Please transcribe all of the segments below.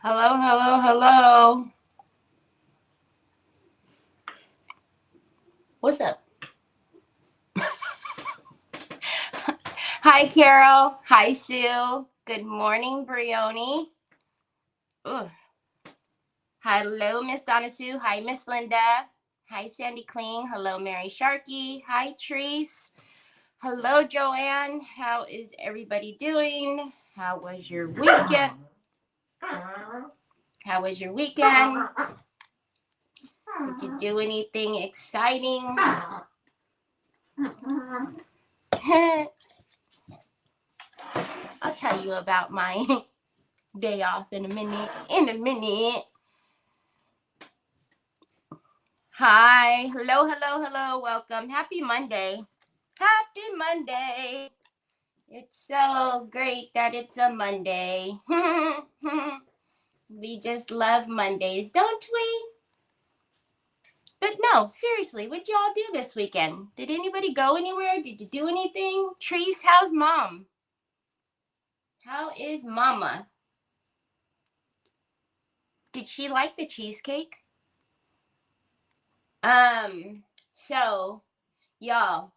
Hello, hello, hello. What's up? Hi, Carol. Hi, Sue. Good morning, Brioni. Ugh. Hello, Miss Donna Sue. Hi, Miss Linda. Hi, Sandy Clean. Hello, Mary Sharkey. Hi, Treese. Hello, Joanne. How is everybody doing? How was your weekend? How was your weekend? Did you do anything exciting? I'll tell you about my day off in a minute. Hi. Hello, hello, hello. Welcome. Happy Monday. Happy Monday. It's so great that it's a Monday. We just love Mondays, don't we? But no, seriously, what'd y'all do this weekend? Did anybody go anywhere? Did you do anything? Treese, how's mom? How is mama? Did she like the cheesecake? So, y'all,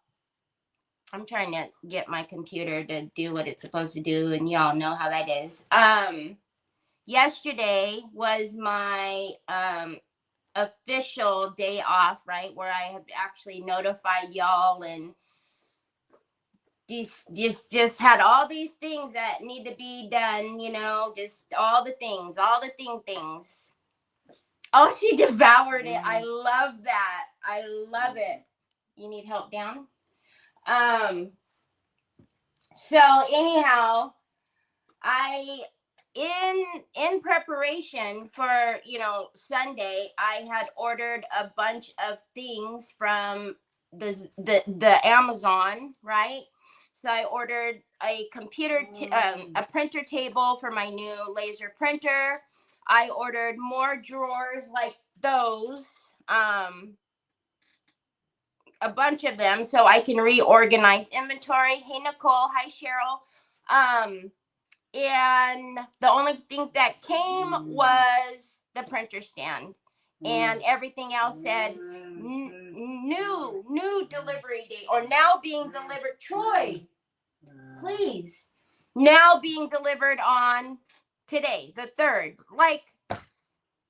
I'm trying to get my computer to do what it's supposed to do, and y'all know how that is. Yesterday was my official day off, right, where I have actually notified y'all and just had all these things that need to be done, just all the things. Oh, she devoured it. I love that. I love it. You need help down? So anyhow, I in preparation for, Sunday, I had ordered a bunch of things from the Amazon, right? So I ordered a a printer table for my new laser printer. I ordered more drawers like those, a bunch of them, so I can reorganize inventory. Hey, Nicole. Hi, Cheryl. And the only thing that came was the printer stand, and everything else said new delivery date, or now being delivered. Troy, please. Now being delivered on today, the 3rd. Like, the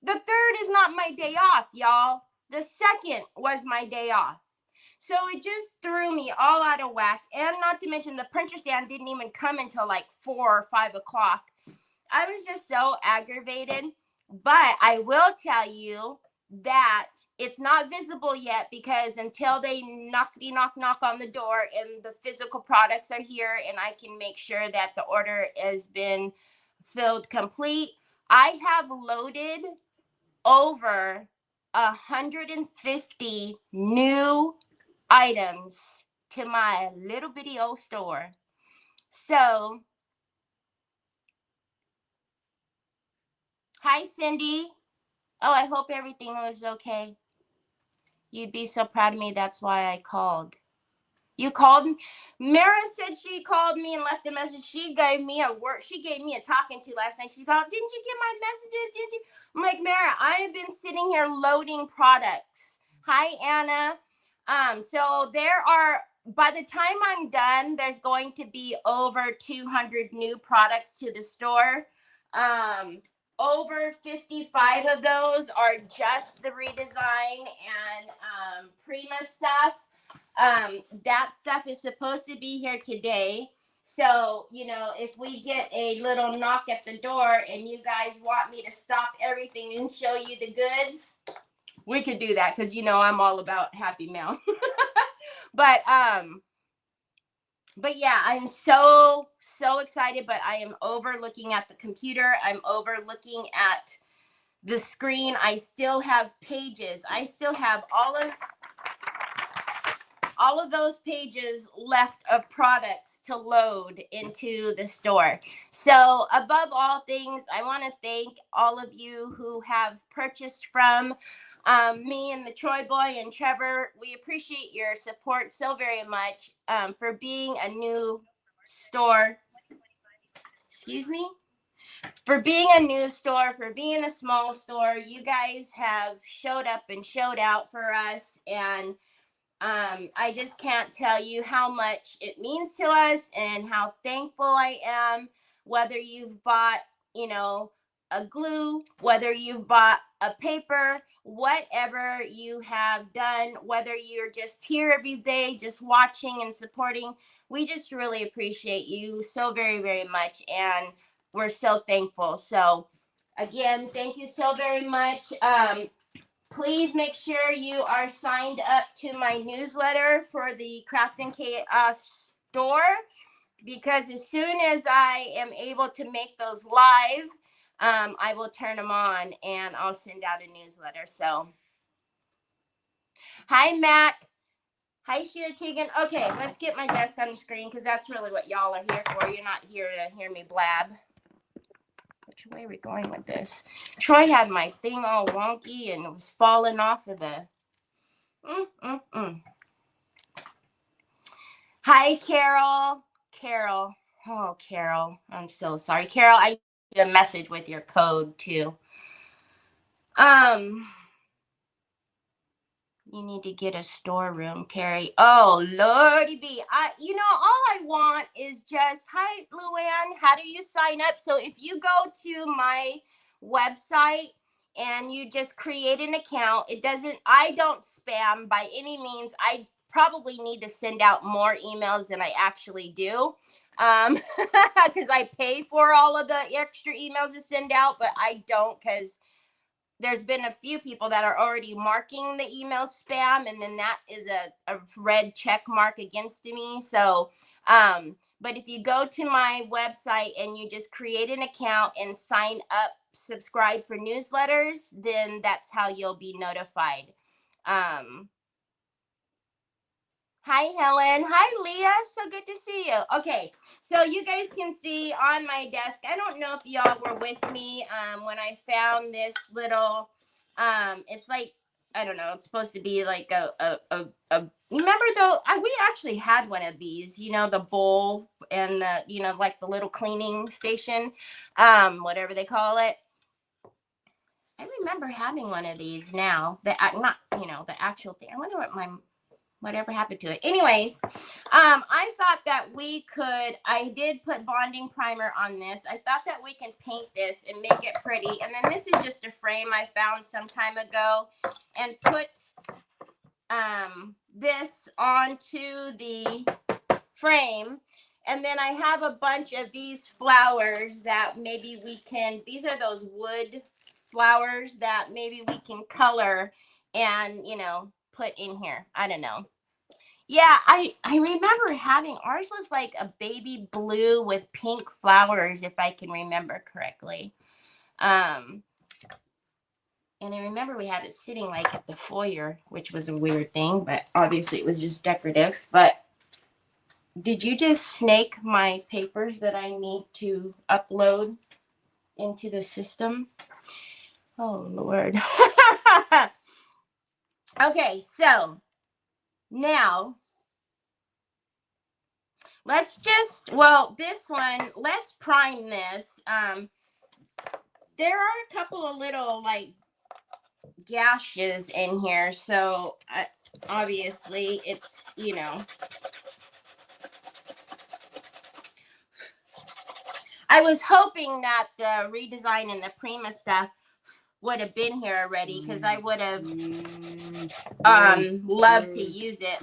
3rd is not my day off, y'all. The 2nd was my day off. So it just threw me all out of whack. And not to mention, the printer stand didn't even come until like 4 or 5 o'clock. I was just so aggravated. But I will tell you that it's not visible yet, because until they knock on the door and the physical products are here and I can make sure that the order has been filled complete, I have loaded over 150 new items to my little bitty old store. So, hi, Cindy. Oh, I hope everything was okay. You'd be so proud of me. That's why I called. You called me? Mara said she called me and left a message. She gave me a talking to last night. She called, didn't you get my messages? Did you? I'm like, Mara, I have been sitting here loading products. Hi, Anna. So there are, by the time I'm done, there's going to be over 200 new products to the store. Over 55 of those are just the redesign and Prima stuff. That stuff is supposed to be here today. So, if we get a little knock at the door and you guys want me to stop everything and show you the goods, we could do that, because I'm all about happy mail. But yeah, I'm so excited, but I am overlooking at the computer. I'm overlooking at the screen. I still have pages. I still have all of those pages left of products to load into the store. So above all things, I want to thank all of you who have purchased from me and the Troy Boy and Trevor. We appreciate your support so very much, for being a new store. Excuse me? for being a new store, for being a small store. You guys have showed up and showed out for us, and I just can't tell you how much it means to us and how thankful I am. Whether you've bought, you know, a glue, whether you've bought a paper, whatever you have done, whether you're just here every day, just watching and supporting, we just really appreciate you so very, very much. And we're so thankful. So again, thank you so very much. Please make sure you are signed up to my newsletter for the Craft and Chaos store, because as soon as I am able to make those live, I will turn them on and I'll send out a newsletter. So, hi, Mac. Hi, Sheila Tegan. Okay, let's get my desk on the screen because that's really what y'all are here for. You're not here to hear me blab. Which way are we going with this? Troy had my thing all wonky and it was falling off of the... Hi, Carol. Carol. Oh, Carol. I'm so sorry. Carol, I need a message with your code too. You need to get a storeroom, Terry. Oh, Lordy B. All I want is just, hi, Luann, how do you sign up? So if you go to my website and you just create an account, I don't spam by any means. I probably need to send out more emails than I actually do, because I pay for all of the extra emails to send out, but I don't, because there's been a few people that are already marking the email spam, and then that is a red check mark against me. So, but if you go to my website and you just create an account and sign up, subscribe for newsletters, then that's how you'll be notified. Hi, Helen. Hi, Leah. So good to see you. Okay, so you guys can see on my desk, I don't know if y'all were with me when I found this little, it's like, I don't know, it's supposed to be like remember though, we actually had one of these, the bowl and the, like the little cleaning station, whatever they call it. I remember having one of these now, the actual thing. I wonder whatever happened to it. Anyways, I thought that I did put bonding primer on this. I thought that we can paint this and make it pretty. And then this is just a frame I found some time ago, and put this onto the frame. And then I have a bunch of these flowers that maybe these are those wood flowers that maybe we can color and, put in here. I don't know. Yeah, I remember having, ours was like a baby blue with pink flowers, if I can remember correctly. And I remember we had it sitting like at the foyer, which was a weird thing, but obviously it was just decorative. But did you just snake my papers that I need to upload into the system? Oh, Lord. Okay, so now let's prime this. There are a couple of little like gashes in here, so obviously it's, I was hoping that the redesign and the Prima stuff would have been here already, because I would have loved to use it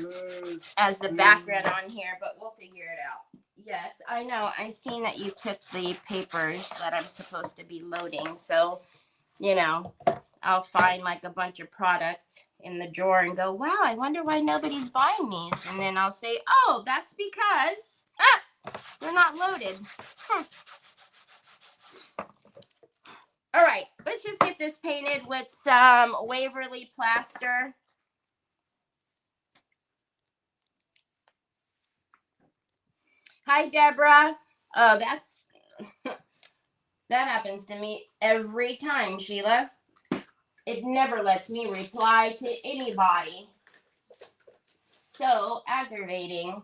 as the background on here, but we'll figure it out. Yes, I know. I seen that you took the papers that I'm supposed to be loading, so, I'll find like a bunch of product in the drawer and go, wow, I wonder why nobody's buying these. And then I'll say, oh, that's because they're not loaded. All right, let's just get this painted with some Waverly plaster. Hi, Deborah. Oh, that happens to me every time, Sheila. It never lets me reply to anybody. So aggravating.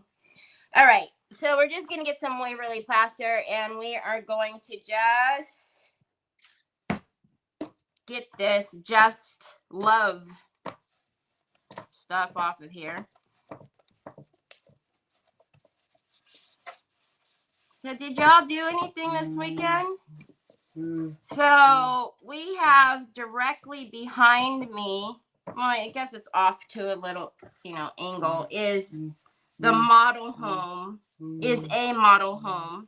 All right. So we're just going to get some Waverly plaster, and we are going to just get this Just Love stuff off of here. So did y'all do anything this weekend? So we have directly behind me, well, I guess it's off to a little, angle, is the model home, is a model home.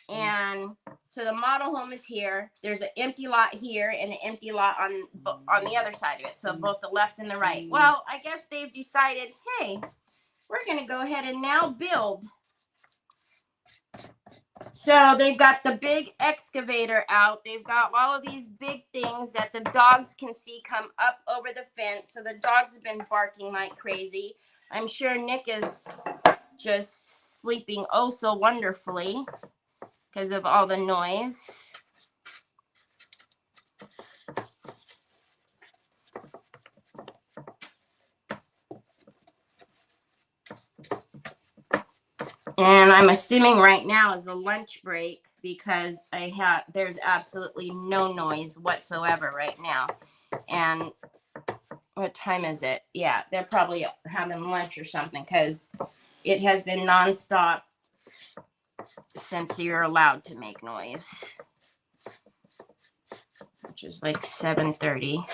And so the model home is here. There's an empty lot here and an empty lot on the other side of it. So both the left and the right. Well, I guess they've decided, hey, we're going to go ahead and now build. So they've got the big excavator out. They've got all of these big things that the dogs can see come up over the fence. So the dogs have been barking like crazy. I'm sure Nick is just sleeping oh so wonderfully because of all the noise. And I'm assuming right now is a lunch break because there's absolutely no noise whatsoever right now. And what time is it? Yeah, they're probably having lunch or something because it has been nonstop since you're allowed to make noise, which is like 7:30.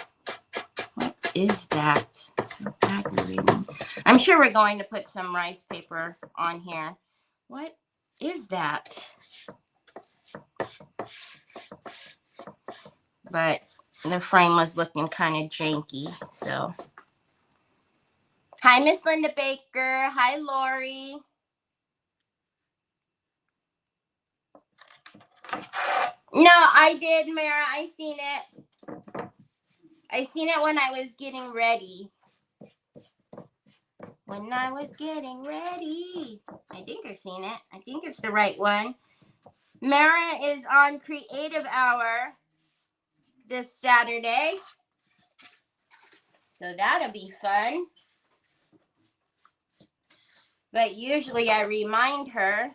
What is that? So aggravating. I'm sure we're going to put some rice paper on here. What is that? But the frame was looking kind of janky, so. Hi, Miss Linda Baker. Hi, Lori. No, I did, Mara. I seen it. I seen it when I was getting ready. When I was getting ready. I think I've seen it. I think it's the right one. Mara is on Creative Hour this Saturday. So that'll be fun. But usually I remind her.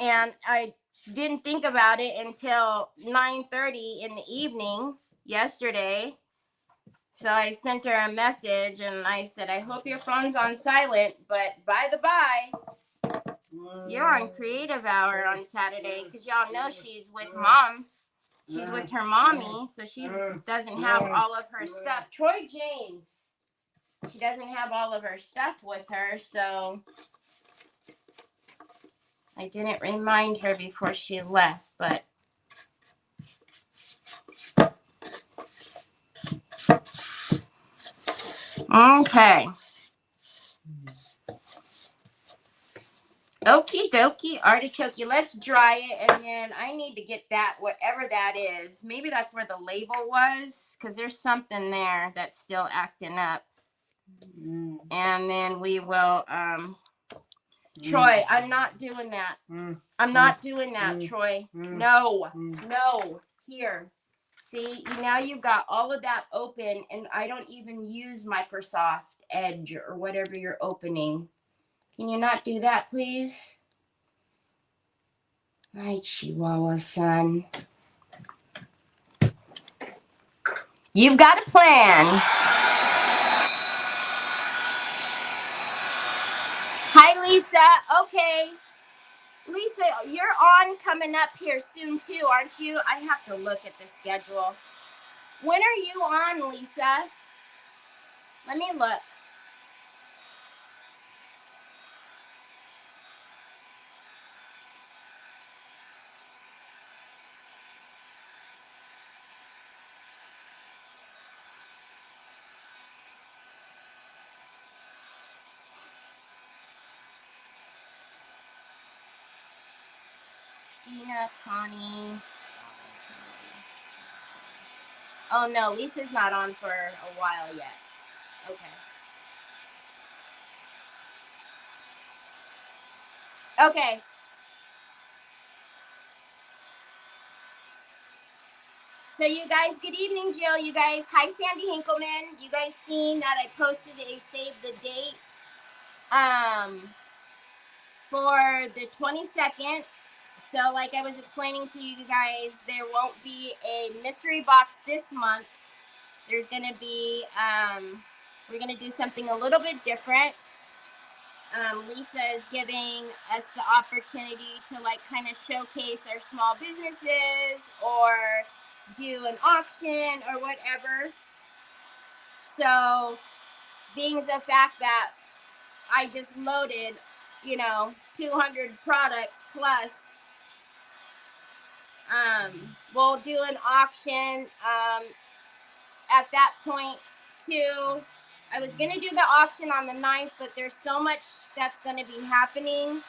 And I didn't think about it until 9:30 in the evening yesterday. So I sent her a message and I said, I hope your phone's on silent, but by the by, you're on Creative Hour on Saturday because y'all know she's with mom. She's with her mommy, so she doesn't have all of her stuff. Troy James, she doesn't have all of her stuff with her, so I didn't remind her before she left, but okay. Okie dokie, artichoke. Let's dry it, and then I need to get that, whatever that is. Maybe that's where the label was, because there's something there that's still acting up. And then we will, Troy, I'm not doing that. I'm not doing that, Troy. No, no. Here. See, now you've got all of that open, and I don't even use Microsoft Edge or whatever you're opening. Can you not do that, please? Hi, Chihuahua son. You've got a plan. Hi, Lisa. Okay. Lisa, you're on coming up here soon, too, aren't you? I have to look at the schedule. When are you on, Lisa? Let me look. Dina, Connie. Oh, no, Lisa's not on for a while yet. Okay. Okay. So you guys, good evening, Jill. You guys, hi, Sandy Hinkleman. You guys seen that I posted a save the date For the 22nd, so like I was explaining to you guys, there won't be a mystery box this month. There's going to be, we're going to do something a little bit different. Lisa is giving us the opportunity to like kind of showcase our small businesses or do an auction or whatever. So being the fact that I just loaded, 200 products plus, we'll do an auction at that point too. I was going to do the auction on the 9th, but there's so much that's going to be happening.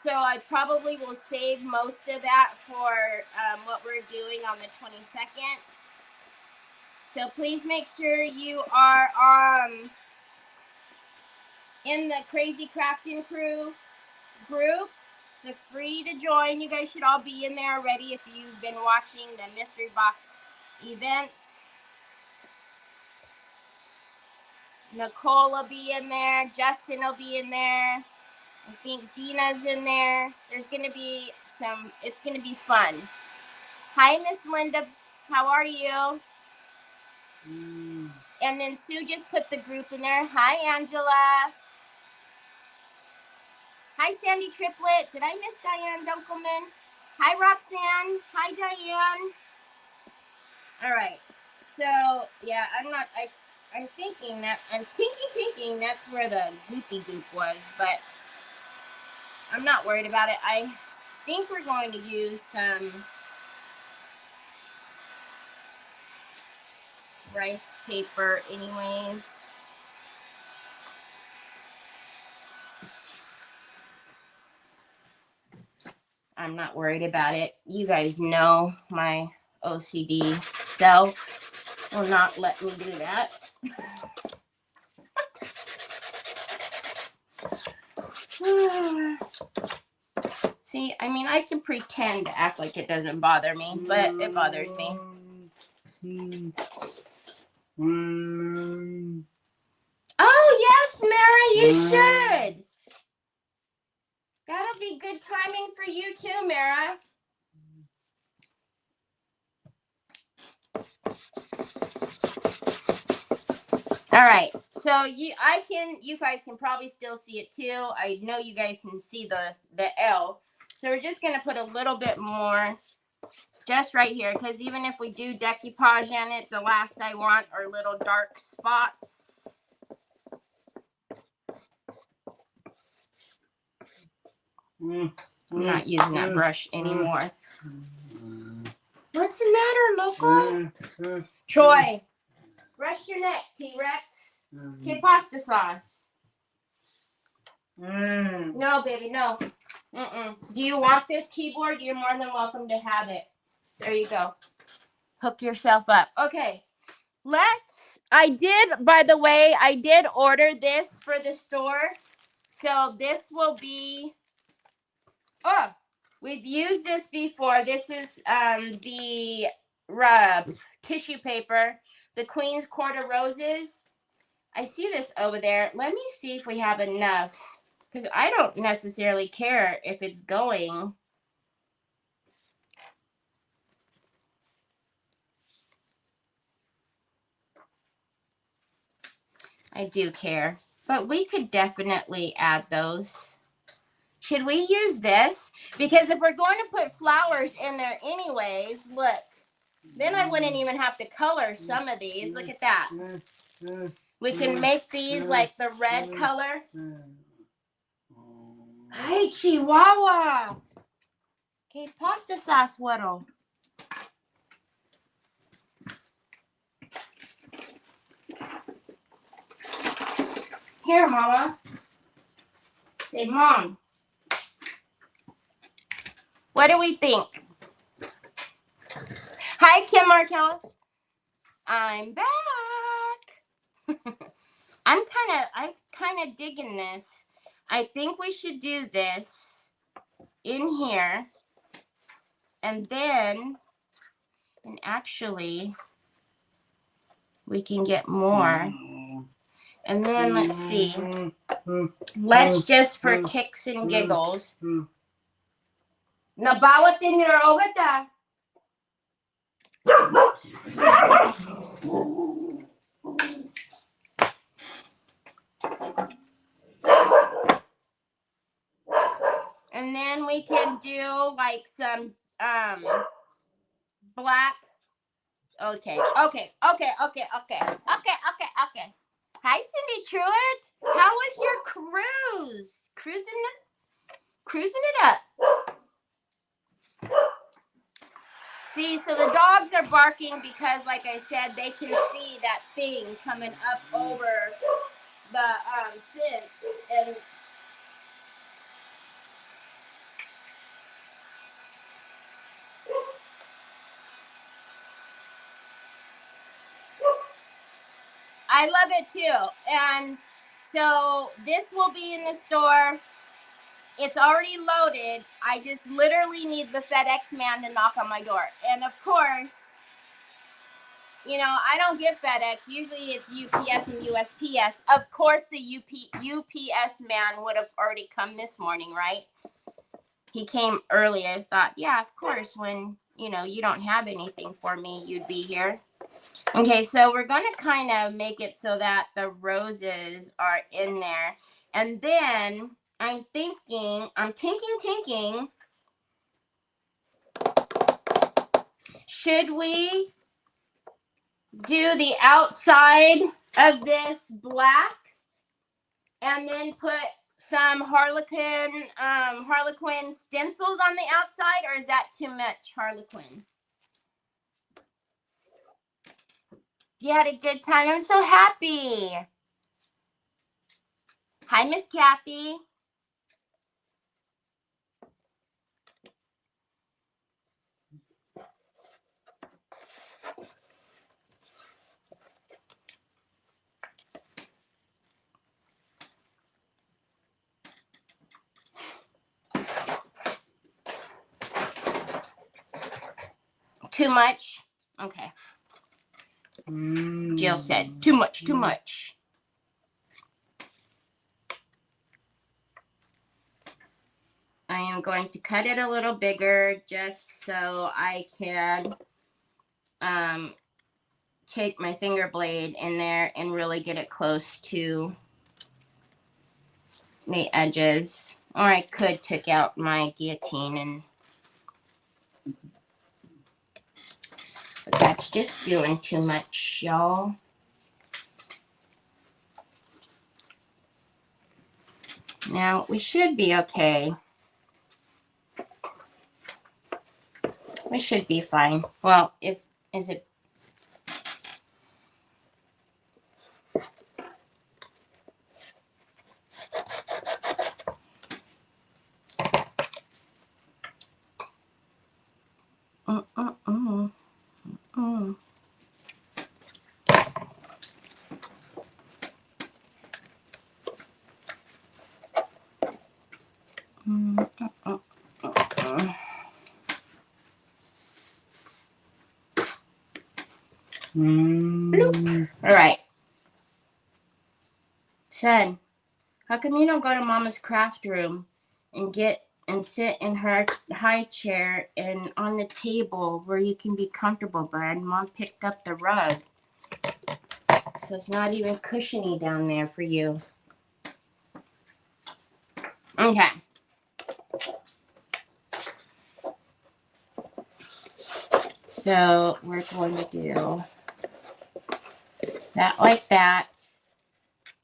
So I probably will save most of that for what we're doing on the 22nd. So please make sure you are in the Crazy Crafting Crew group. It's free to join. You guys should all be in there already if you've been watching the mystery box events. Nicole will be in there. Justin will be in there. I think Dina's in there. There's going to be it's going to be fun. Hi, Miss Linda. How are you? And then Sue just put the group in there. Hi, Angela. Hi, Sandy Triplet. Did I miss Diane Dunkelman? Hi, Roxanne. Hi, Diane. All right. So, yeah, I'm thinking that's where the goopy goop was, but I'm not worried about it. I think we're going to use some rice paper anyways. I'm not worried about it. You guys know my OCD self will not let me do that. See, I mean, I can pretend to act like it doesn't bother me, but it bothers me. Oh, yes, Mara, you should. That'll be good timing for you too, Mara. All right, so you guys can probably still see it too. I know you guys can see the L. So we're just gonna put a little bit more just right here, because even if we do decoupage in it, the last I want are little dark spots. I'm not using that brush anymore. What's the matter, loco? Troy, brush your neck, T-Rex. Okay, pasta sauce. No, baby, no. Do you want this keyboard? You're more than welcome to have it. There you go. Hook yourself up. Okay, by the way, I did order this for the store. So this will be, we've used this before. This is the tissue paper, the Queen's Quarter Roses. I see this over there. Let me see if we have enough, because I don't necessarily care if it's going. I do care, but we could definitely add those. Should we use this? Because if we're going to put flowers in there anyways, look, then I wouldn't even have to color some of these. Look at that. We can make these like the red color. Hey, Chihuahua. Okay, pasta sauce waddle. Here, Mama. Say, Mom. What do we think? Hi, Kim Martell. I'm back. I'm kind of digging this. I think we should do this in here, and then, and actually, we can get more. And then let's see. Let's just for kicks and giggles. Nabawa tinir over there. And then we can do like some black. Okay. Hi, Cindy Truitt. How was your cruise? Cruising it up. See, so the dogs are barking because, like I said, they can see that thing coming up over the fence, and I love it too. And so this will be in the store. It's already loaded. I just literally need the FedEx man to knock on my door. And of course, you know, I don't get FedEx. Usually it's UPS and USPS. Of course, the UPS man would have already come this morning, right? He came early. I thought, yeah, of course, when, you know, you don't have anything for me, you'd be here. Okay, so we're going to kind of make it so that the roses are in there. And then I'm thinking, should we do the outside of this black and then put some Harlequin stencils on the outside, or is that too much Harlequin? You had a good time. I'm so happy. Hi, Miss Kathy. Too much? Okay. Jill said, too much. I am going to cut it a little bigger just so I can take my finger blade in there and really get it close to the edges. Or I could take out my guillotine and but that's just doing too much, y'all. Now we should be okay. We should be fine. Well, is it? Bloop. All right. Son, how come you don't go to Mama's craft room and sit in her high chair and on the table where you can be comfortable, bud? Mom picked up the rug, so it's not even cushiony down there for you. Okay. So we're going to do that like that.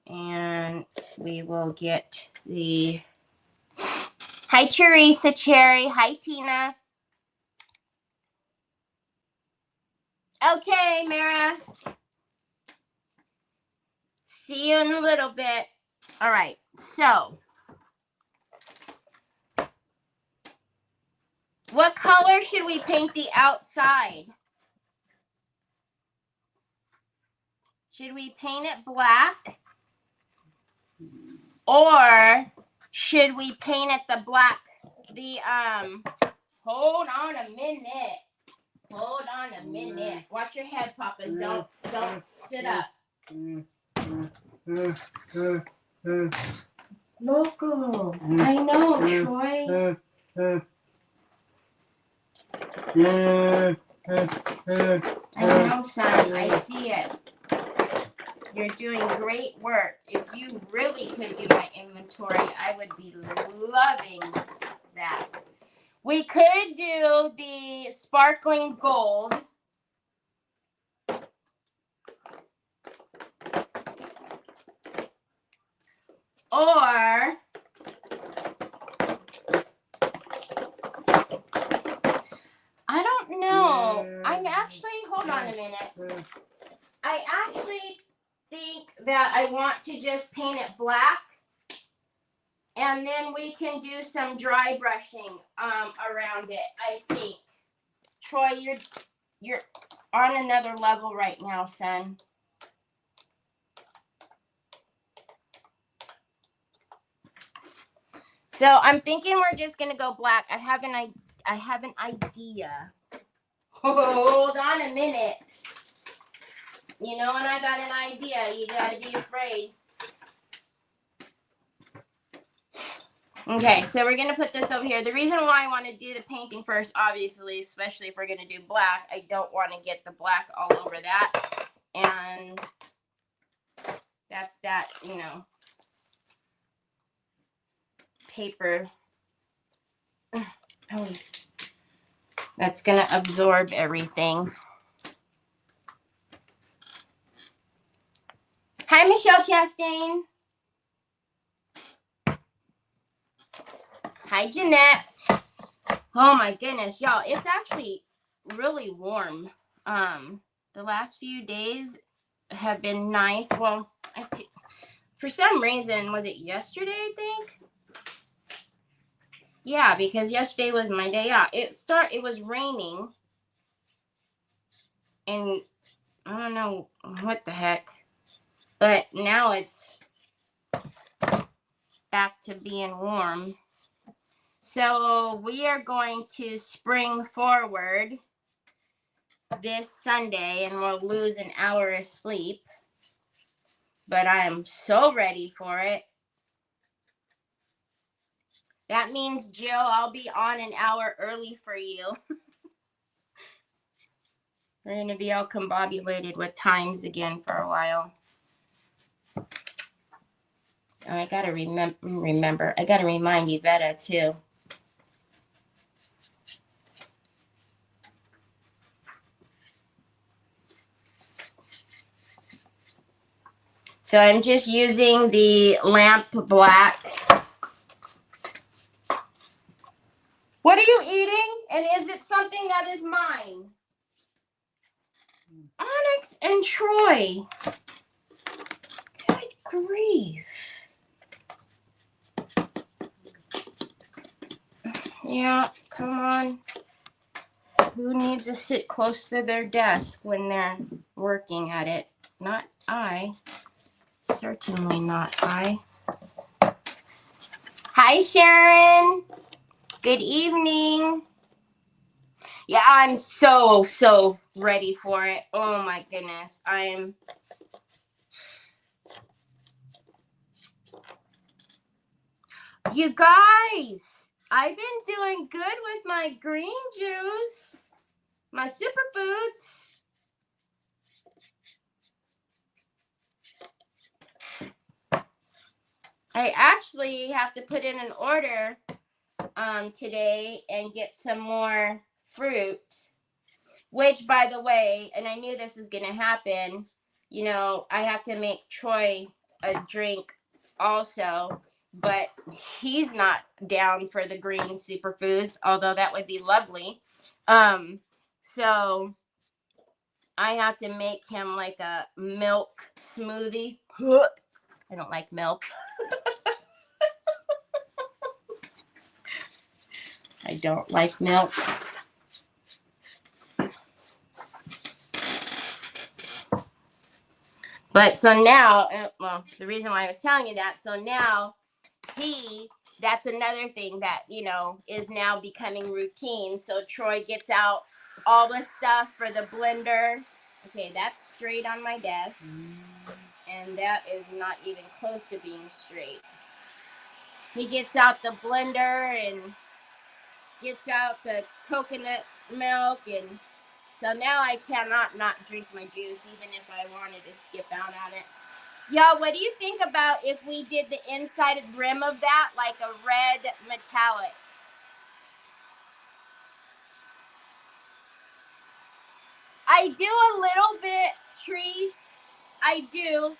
And we will get the... Hi, Teresa Cherry. Hi, Tina. Okay, Mara. See you in a little bit. All right. So, what color should we paint the outside? Should we paint it black? Or should we paint it the black? Hold on a minute. Hold on a minute. Watch your head, Papas. Don't sit up. Loco. I know, Troy. I know, son. I see it. You're doing great work. If you really could do my inventory, I would be loving that. We could do the sparkling gold. Or I don't know. I'm actually, hold on a minute. I actually think that I want to just paint it black. And then we can do some dry brushing around it, I think. Troy, you're on another level right now, son. So I'm thinking we're just gonna go black. I have an idea. Hold on a minute. You know when I got an idea, you gotta be afraid. Okay, so we're gonna put this over here. The reason why I want to do the painting first, obviously, especially if we're gonna do black, I don't want to get the black all over that. And that's that, you know, paper. Oh, that's gonna absorb everything. Hi, Michelle Chastain. Hi, Jeanette. Oh my goodness, y'all, it's actually really warm. The last few days have been nice. Well, for some reason, was it yesterday, I think? Yeah, because yesterday was my day off. It was raining. And I don't know what the heck. But now it's back to being warm. So we are going to spring forward this Sunday and we'll lose an hour of sleep. But I am so ready for it. That means, Jill, I'll be on an hour early for you. We're going to be all combobulated with times again for a while. Oh, I got to remember. I got to remind Yvetta, too. So I'm just using the lamp black. What are you eating? And is it something that is mine? Onyx and Troy. Good grief. Yeah, come on. Who needs to sit close to their desk when they're working at it? Not I. Certainly not I. Hi, Sharon. Good evening. Yeah, I'm so ready for it. Oh my goodness. You guys, I've been doing good with my green juice, my superfoods. I actually have to put in an order today and get some more fruit, which, by the way, and I knew this was going to happen, you know, I have to make Troy a drink also, but he's not down for the green superfoods, although that would be lovely. So I have to make him like a milk smoothie. I don't like milk. I don't like milk. But so now, well, the reason why I was telling you that, so now that's another thing that, you know, is now becoming routine. So Troy gets out all the stuff for the blender. Okay, that's straight on my desk. and that is not even close to being straight. He gets out the blender and gets out the coconut milk, and so now I cannot not drink my juice, even if I wanted to skip out on it. Y'all, what do you think about if we did the inside rim of that like a red metallic? I do a little bit, Treese. I do.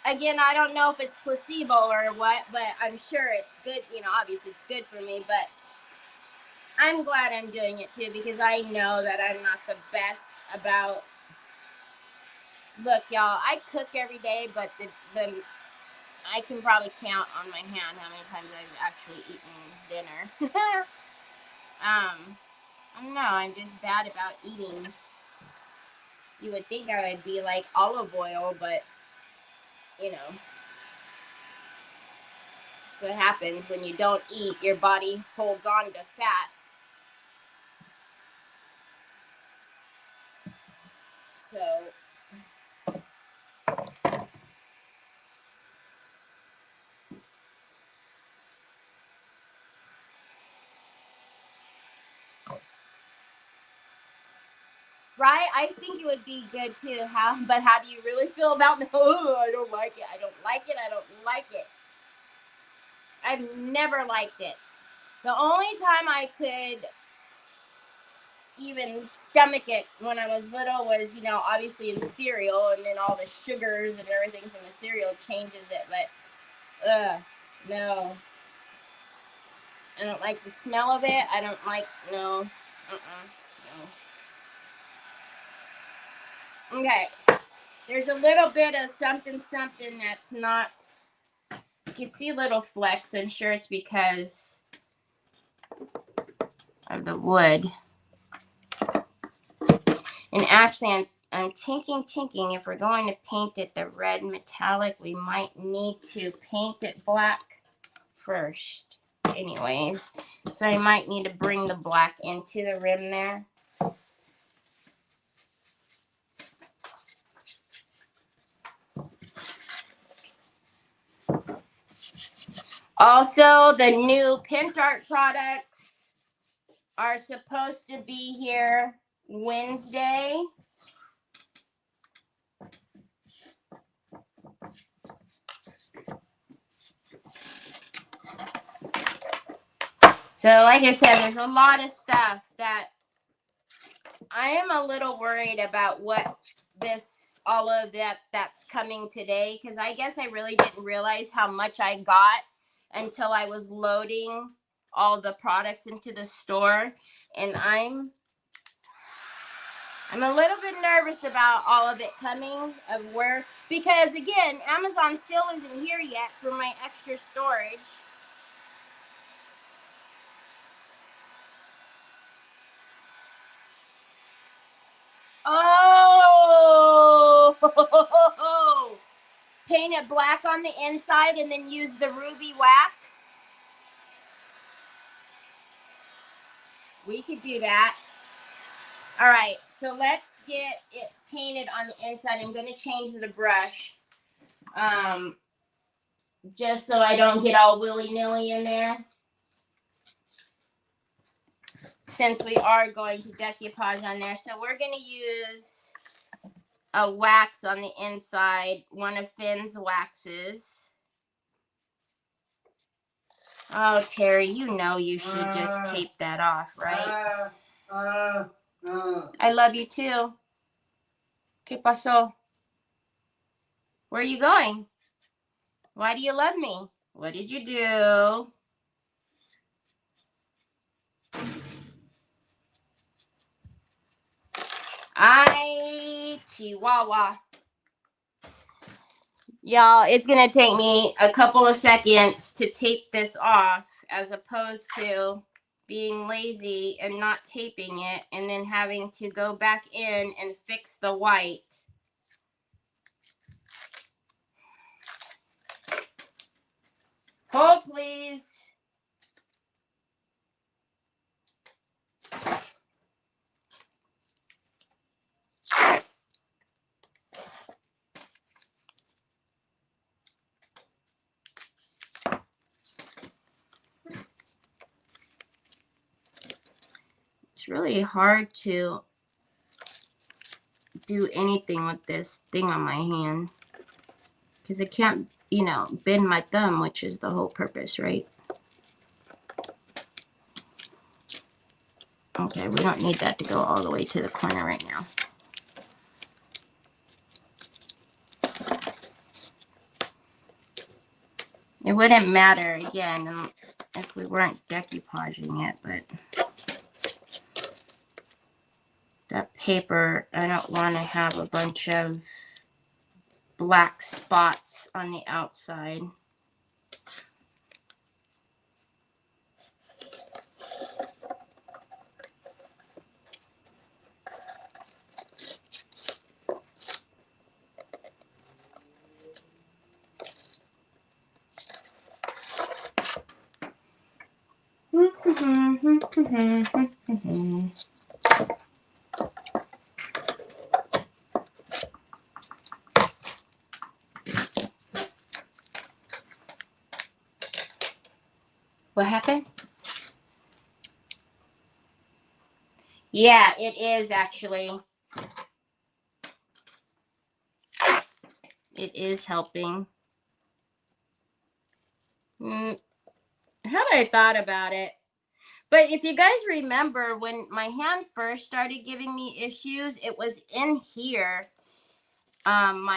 Again, I don't know if it's placebo or what, but I'm sure it's good. You know, obviously it's good for me, but I'm glad I'm doing it too, because I know that I'm not the best about. Look, y'all, I cook every day, but the I can probably count on my hand how many times I've actually eaten dinner. I don't know. I'm just bad about eating. You would think I would be like olive oil, but you know, what happens when you don't eat? Your body holds on to fat. So. Right? I think it would be good too. But how do you really feel about it? Oh, I don't like it. I don't like it. I don't like it. I've never liked it. The only time I could even stomach it when I was little was, you know, obviously in cereal, and then all the sugars and everything from the cereal changes it. But, no. I don't like the smell of it. I don't like, no. No. Okay. There's a little bit of something that's not. You can see a little flecks. I'm sure it's because of the wood. And actually, I'm thinking if we're going to paint it the red metallic, we might need to paint it black first. Anyways, so I might need to bring the black into the rim there. Also, the new Pentart products are supposed to be here Wednesday. So, like I said, there's a lot of stuff that I am a little worried about what all of that's coming today, because I guess I really didn't realize how much I got until I was loading all the products into the store, and I'm a little bit nervous about all of it coming, because again, Amazon still isn't here yet for my extra storage. Oh, paint it black on the inside and then use the ruby wax. We could do that. All right, so let's get it painted on the inside. I'm going to change the brush, just so I don't get all willy-nilly in there, since we are going to decoupage on there. So we're going to use a wax on the inside, one of Finn's waxes. Oh, Terry, you know you should just tape that off, right? I love you too. ¿Qué pasó? Where are you going? Why do you love me? What did you do? Chihuahua. Y'all, it's going to take me a couple of seconds to tape this off, as opposed to being lazy and not taping it and then having to go back in and fix the white. Hold, please. It's really hard to do anything with this thing on my hand because I can't, you know, bend my thumb, which is the whole purpose, right? Okay, we don't need that to go all the way to the corner right now. It wouldn't matter, again, if we weren't decoupaging it, but that paper, I don't want to have a bunch of black spots on the outside. What happened? Yeah, it is actually. It is helping. Had I thought about it. But if you guys remember, when my hand first started giving me issues, it was in here. The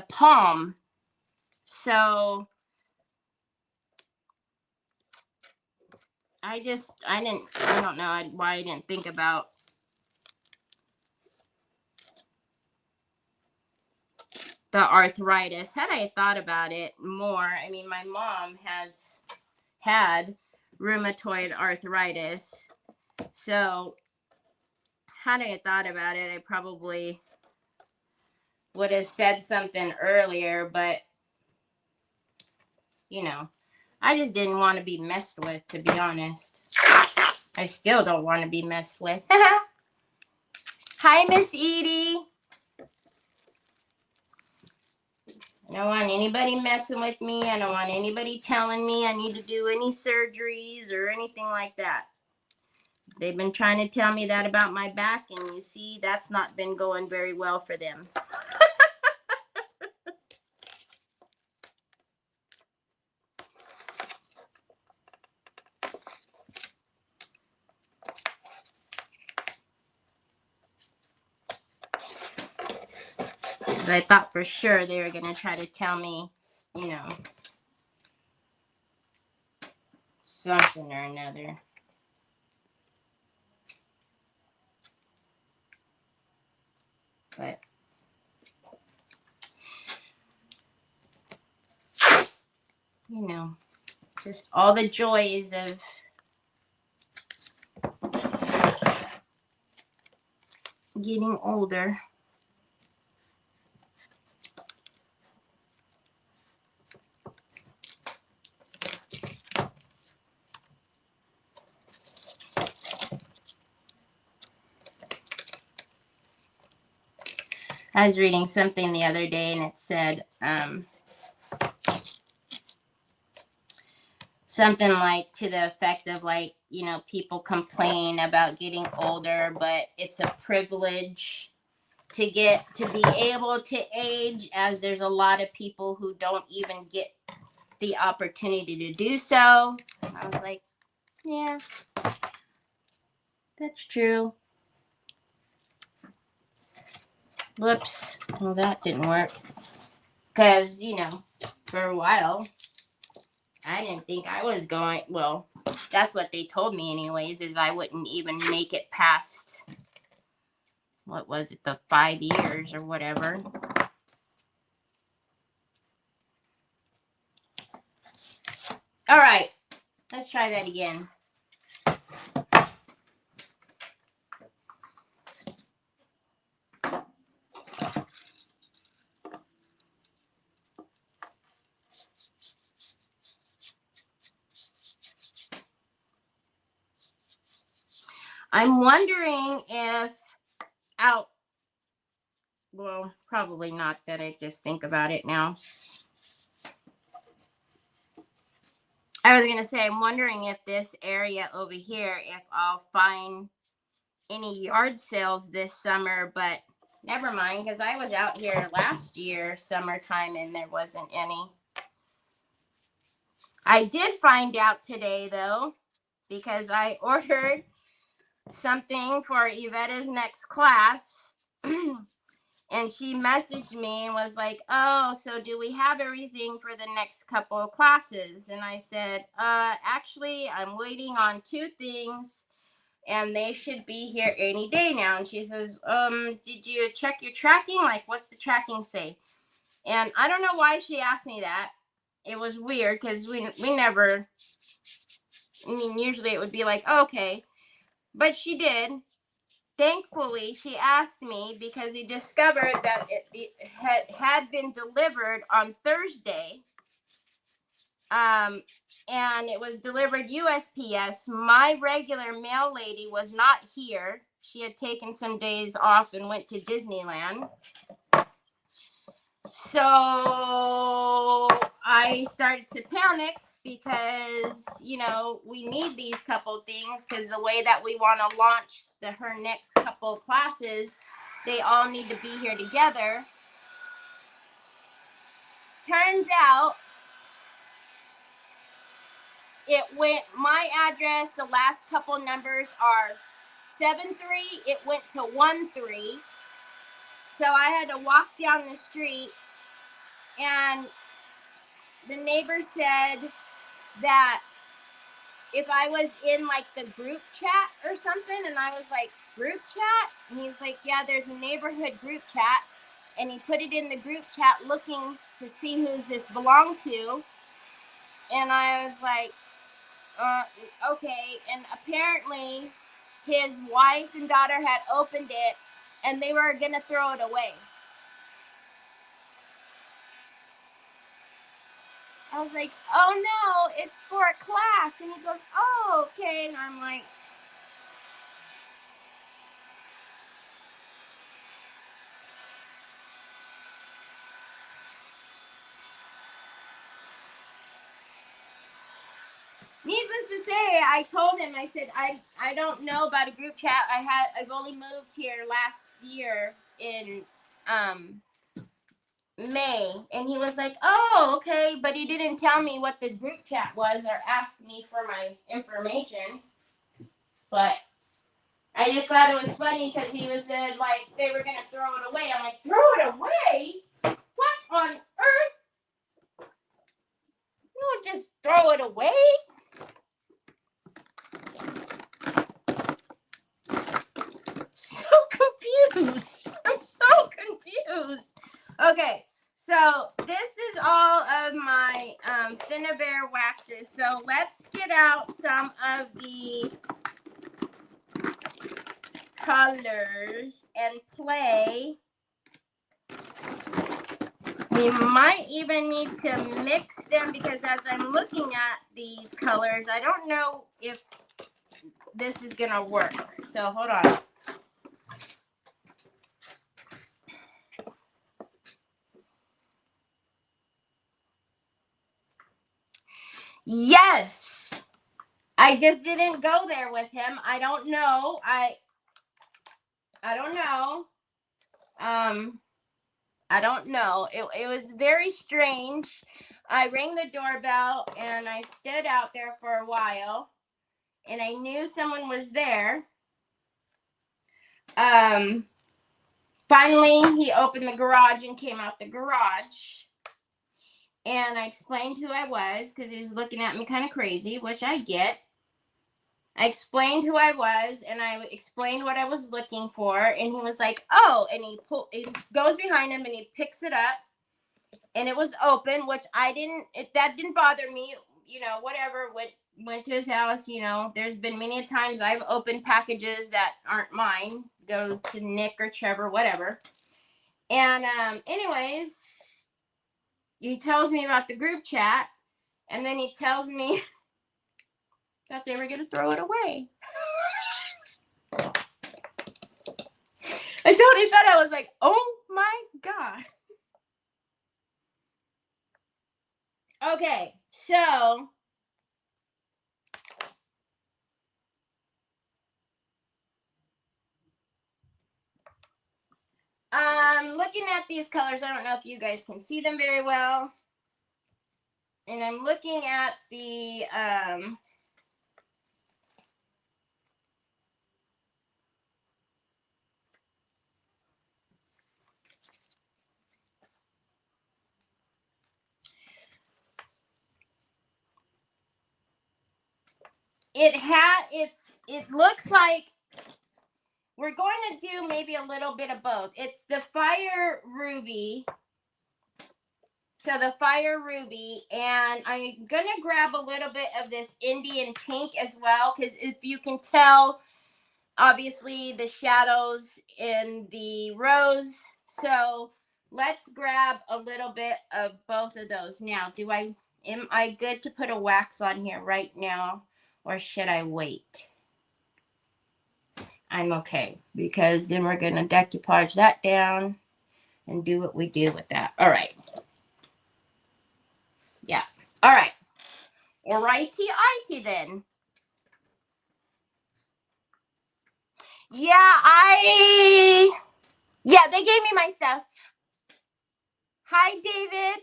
palm. So I don't know why I didn't think about the arthritis. Had I thought about it more, I mean, my mom has had rheumatoid arthritis. So had I thought about it, I probably would have said something earlier, but you know, I just didn't want to be messed with, to be honest. I still don't want to be messed with. Hi, Miss Edie. I don't want anybody messing with me. I don't want anybody telling me I need to do any surgeries or anything like that. They've been trying to tell me that about my back, and you see, that's not been going very well for them. But I thought for sure they were going to try to tell me, you know, something or another. But you know, just all the joys of getting older. I was reading something the other day, and it said something like to the effect of, like, you know, people complain about getting older, but it's a privilege to be able to age, as there's a lot of people who don't even get the opportunity to do so. I was like, yeah, that's true. Whoops. Well, that didn't work. Because, you know, for a while, I didn't think I was going, well, that's what they told me anyways, is I wouldn't even make it past, what was it, the 5 years or whatever. All right, let's try that again. I'm wondering if well, probably not, that I just think about it now. I was gonna say, I'm wondering if this area over here, if I'll find any yard sales this summer, but never mind, because I was out here last year summertime and there wasn't any. I did find out today though, because I ordered something for Yvette's next class. And she messaged me and was like, oh, so do we have everything for the next couple of classes? And I said, actually, I'm waiting on 2 things and they should be here any day now. And she says, did you check your tracking? Like, what's the tracking say? And I don't know why she asked me that. It was weird because we never, I mean, usually it would be like, okay, but she did. Thankfully, she asked me because he discovered that it had been delivered on Thursday. And it was delivered USPS. My regular mail lady was not here. She had taken some days off and went to Disneyland. So I started to panic because, you know, we need these couple things because the way that we want to launch her next couple classes, they all need to be here together. Turns out it went, my address, the last couple numbers are 7-3. It went to 1-3. So I had to walk down the street and the neighbor said that if I was in like the group chat or something, and I was like, group chat? And he's like, yeah, there's a neighborhood group chat. And he put it in the group chat looking to see who's this belonged to. And I was like, okay. And apparently his wife and daughter had opened it and they were going to throw it away. I was like, oh no, it's for a class. And he goes, oh, okay. And I'm like, needless to say, I told him, I said, I don't know about a group chat. I've only moved here last year in May. And he was like, oh, okay. But he didn't tell me what the group chat was or ask me for my information. But I just thought it was funny because he was said like they were going to throw it away. I'm like, throw it away? What on earth? You don't just throw it away. So confused. I'm so confused. Okay, so this is all of my Thinnabear waxes. So let's get out some of the colors and play. We might even need to mix them because as I'm looking at these colors, I don't know if this is gonna work. So hold on. Yes, I just didn't go there with him. I don't know. I don't know. I don't know. It was very strange. I rang the doorbell and I stood out there for a while and I knew someone was there. Finally, he opened the garage and came out the garage. And I explained who I was because he was looking at me kind of crazy, which I get. I explained who I was and I explained what I was looking for. And he was like, oh, and he goes behind him and he picks it up. And it was open, which that didn't bother me, you know, whatever, went to his house, you know, there's been many times I've opened packages that aren't mine, go to Nick or Trevor, whatever. And anyways, he tells me about the group chat, and then he tells me that they were going to throw it away. I told him that, I was like, oh my God. Okay, so I'm looking at these colors. I don't know if you guys can see them very well. And I'm looking at the it looks like we're going to do maybe a little bit of both. It's the Fire Ruby. So the Fire Ruby, and I'm going to grab a little bit of this Indian Pink as well, because if you can tell, obviously the shadows in the rose. So let's grab a little bit of both of those. Now, am I good to put a wax on here right now, or should I wait? I'm okay, because then we're going to decoupage that down and do what we do with that. All right. Yeah. All right. Alrighty-ighty then. Yeah, they gave me my stuff. Hi, David.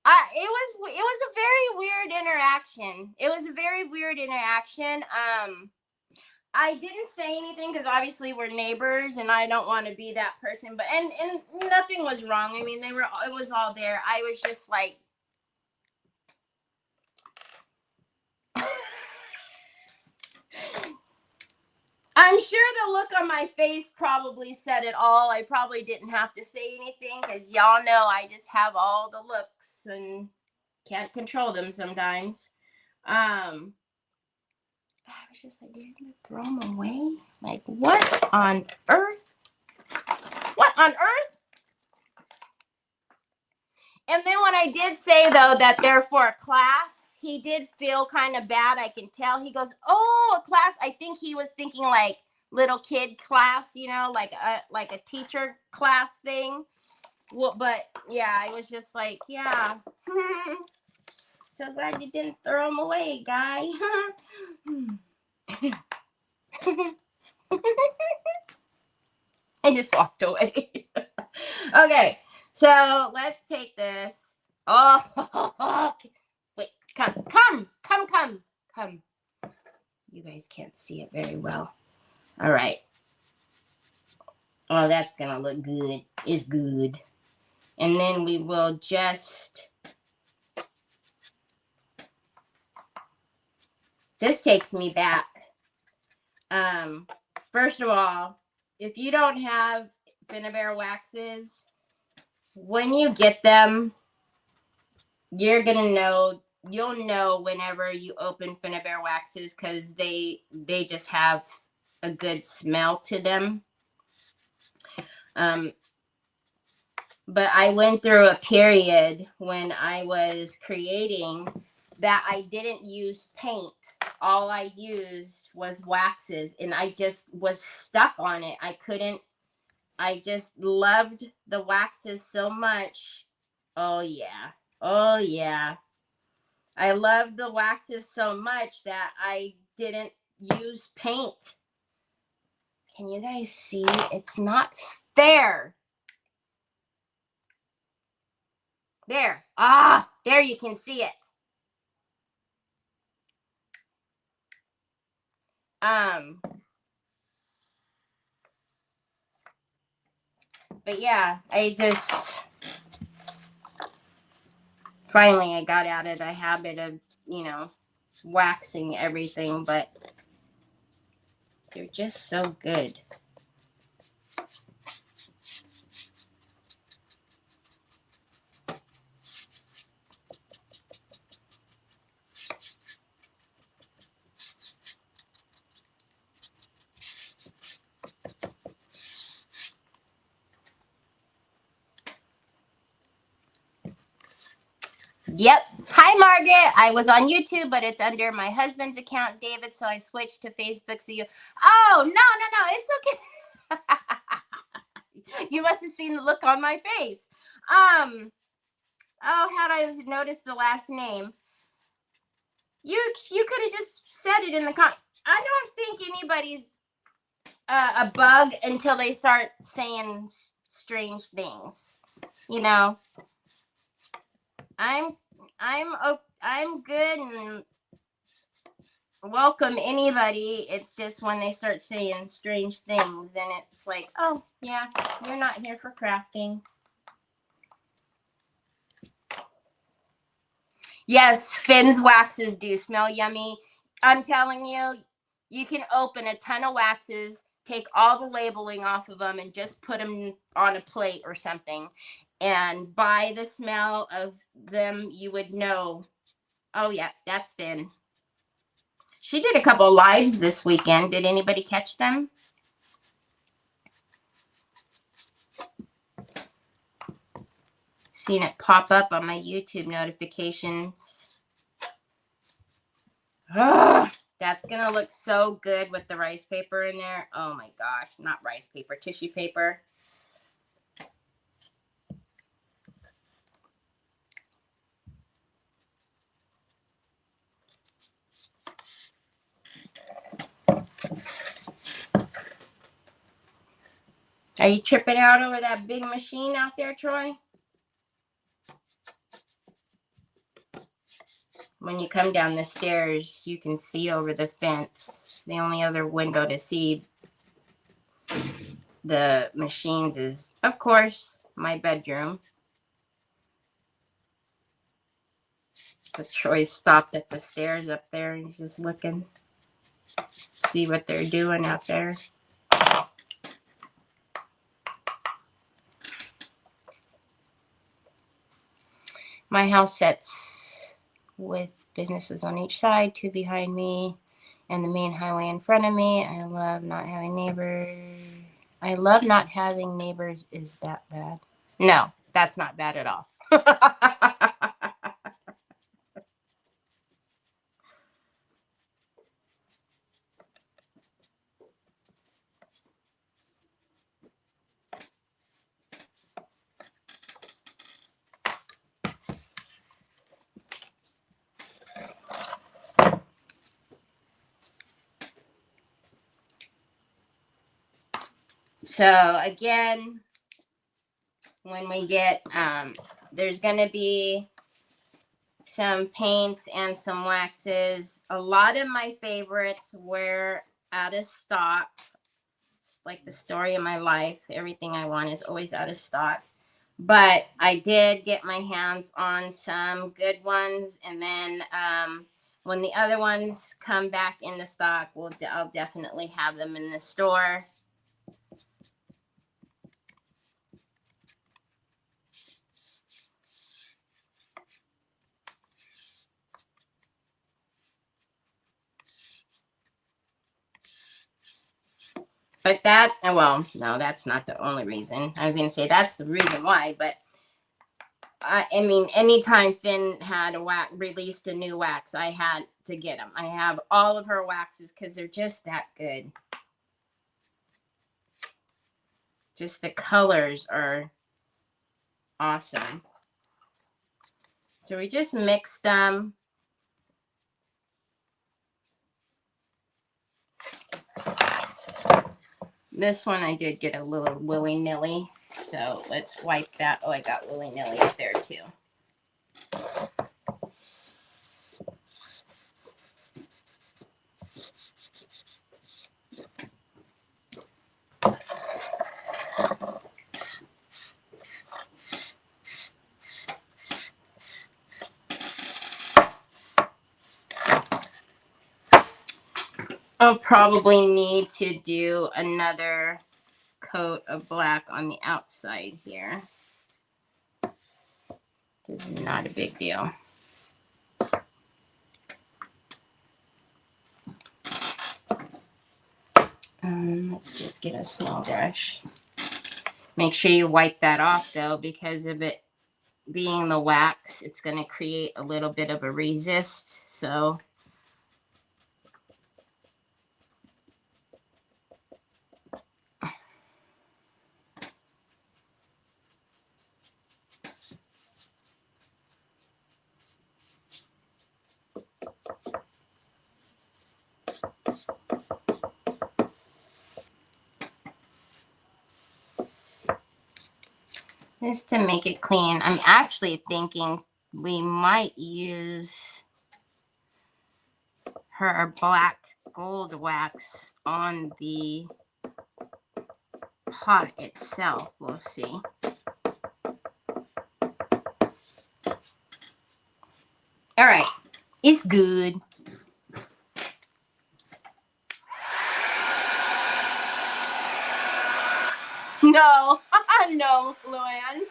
It was a very weird interaction. It was a very weird interaction. I didn't say anything because obviously we're neighbors and I don't want to be that person, but and nothing was wrong. I mean, it was all there. I was just like I'm sure the look on my face probably said it all. I probably didn't have to say anything because y'all know I just have all the looks and can't control them sometimes. I was just like, you're gonna throw them away? Like, what on earth? What on earth? And then when I did say, though, that they're for a class, he did feel kind of bad. I can tell. He goes, oh, a class. I think he was thinking like little kid class, you know, like a teacher class thing. Well, but yeah, I was just like, yeah. So glad you didn't throw them away, guy. I just walked away. Okay, so let's take this. Oh, wait, come. You guys can't see it very well. All right. Oh, that's gonna look good. It's good. And then we will just. This takes me back. First of all, if you don't have Finnabair waxes, when you get them, you'll know whenever you open Finnabair waxes because they just have a good smell to them. But I went through a period when I was creating that I didn't use paint. All I used was waxes, and I just was stuck on it. I just loved the waxes so much. Oh yeah. I loved the waxes so much that I didn't use paint. Can you guys see? It's not fair. There. There you can see it. But yeah, I just finally I got out of the habit of, waxing everything, but they're just so good. Yep. Hi, Margaret. I was on YouTube, but it's under my husband's account, David, so I switched to Facebook. So oh, no. It's okay. You must have seen the look on my face. How'd I notice the last name? You could have just said it in the comments. I don't think anybody's a bug until they start saying strange things. You know, I'm good and welcome anybody. It's just when they start saying strange things, then it's like, oh yeah, you're not here for crafting. Yes, Finn's waxes do smell yummy. I'm telling you, you can open a ton of waxes, take all the labeling off of them, and just put them on a plate or something. And by the smell of them, you would know, oh, yeah, that's Finn. She did a couple of lives this weekend. Did anybody catch them? Seen it pop up on my YouTube notifications. Ugh, that's going to look so good with the rice paper in there. Oh my gosh, not rice paper, tissue paper. Are you tripping out over that big machine out there, Troy? When you come down the stairs, you can see over the fence. The only other window to see the machines is, of course, my bedroom. But Troy stopped at the stairs up there and he's just looking, see what they're doing out there. My house sits with businesses on each side, 2 behind me, and the main highway in front of me. I love not having neighbors. I love not having neighbors. Is that bad? No, that's not bad at all. So again, when we get, there's going to be some paints and some waxes. A lot of my favorites were out of stock. It's like the story of my life. Everything I want is always out of stock. But I did get my hands on some good ones. And then when the other ones come back into stock, I'll definitely have them in the store. But that, well, no, that's not the only reason. I was going to say that's the reason why, but I mean, anytime Finn had released a new wax, I had to get them. I have all of her waxes because they're just that good. Just the colors are awesome. So we just mixed them. This one I did get a little willy-nilly. So let's wipe that. Oh, I got willy-nilly up there too. I'll probably need to do another coat of black on the outside here. This is not a big deal. Let's just get a small brush. Make sure you wipe that off though, because of it being the wax, it's going to create a little bit of a resist. So Just to make it clean. I'm actually thinking we might use her black gold wax on the pot itself. We'll see. All right, it's good. No, no, Luann.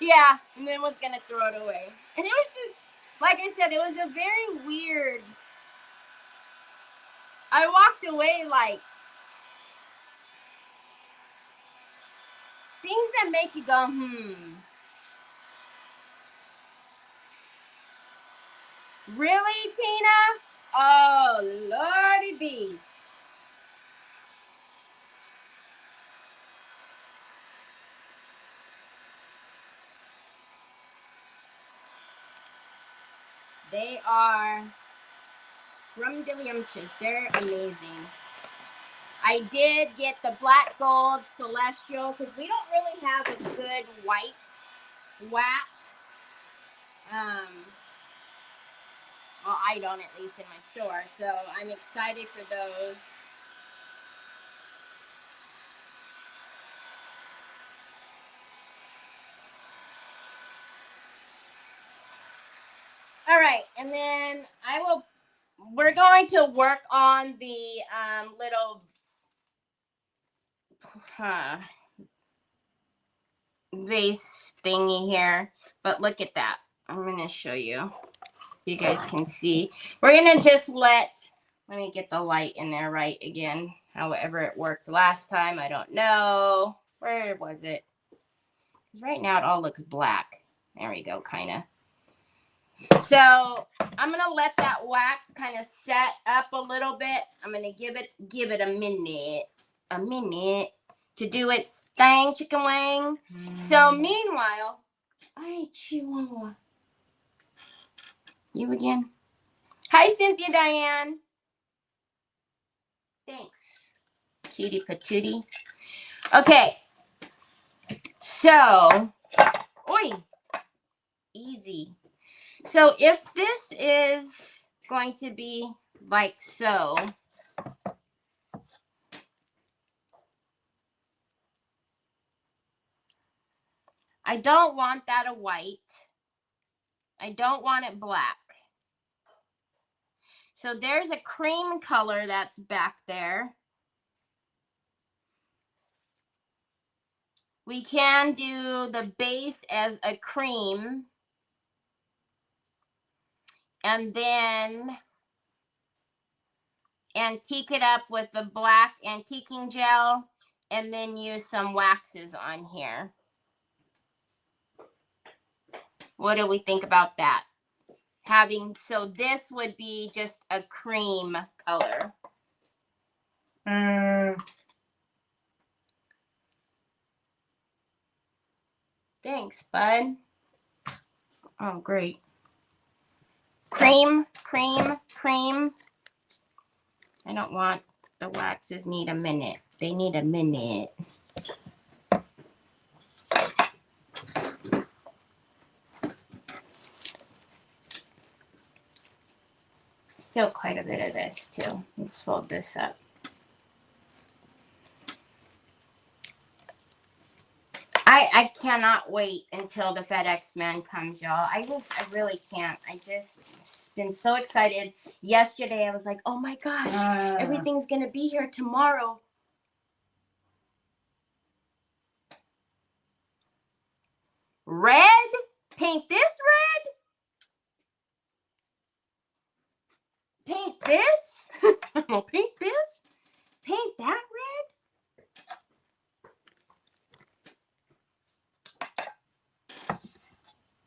Yeah, and then was gonna throw it away. And it was just, like I said, it was a very weird. I walked away like things that make you go, Really, Tina? Oh, Lordy B. They are scrumdiddlyumptious. They're amazing. I did get the black gold celestial because we don't really have a good white wax. Well, I don't, at least in my store. So I'm excited for those. All right, and then we're going to work on the little vase thingy here. But look at that. I'm going to show you. You guys can see. We're going to just let me get the light in there right again. However it worked last time, I don't know. Where was it? Because right now it all looks black. There we go, kind of. So I'm gonna let that wax kind of set up a little bit. I'm gonna give it a minute to do its thing, chicken wing. So meanwhile, hi Chihuahua, you again? Hi Cynthia Diane. Thanks, cutie patootie. Okay, so oi, easy. So if this is going to be like so, I don't want that a white. I don't want it black. So there's a cream color that's back there. We can do the base as a cream. And then antique it up with the black antiquing gel. And then use some waxes on here. What do we think about that? So this would be just a cream color. Thanks, bud. Oh, great. Cream, cream, cream. I don't want the waxes need a minute. They need a minute. Still quite a bit of this too. Let's fold this up. I cannot wait until the FedEx man comes, y'all. I really can't. I just been so excited. Yesterday I was like, oh my gosh, everything's gonna be here tomorrow. Red? Paint this red? Paint this? I'm gonna paint this? Paint that red?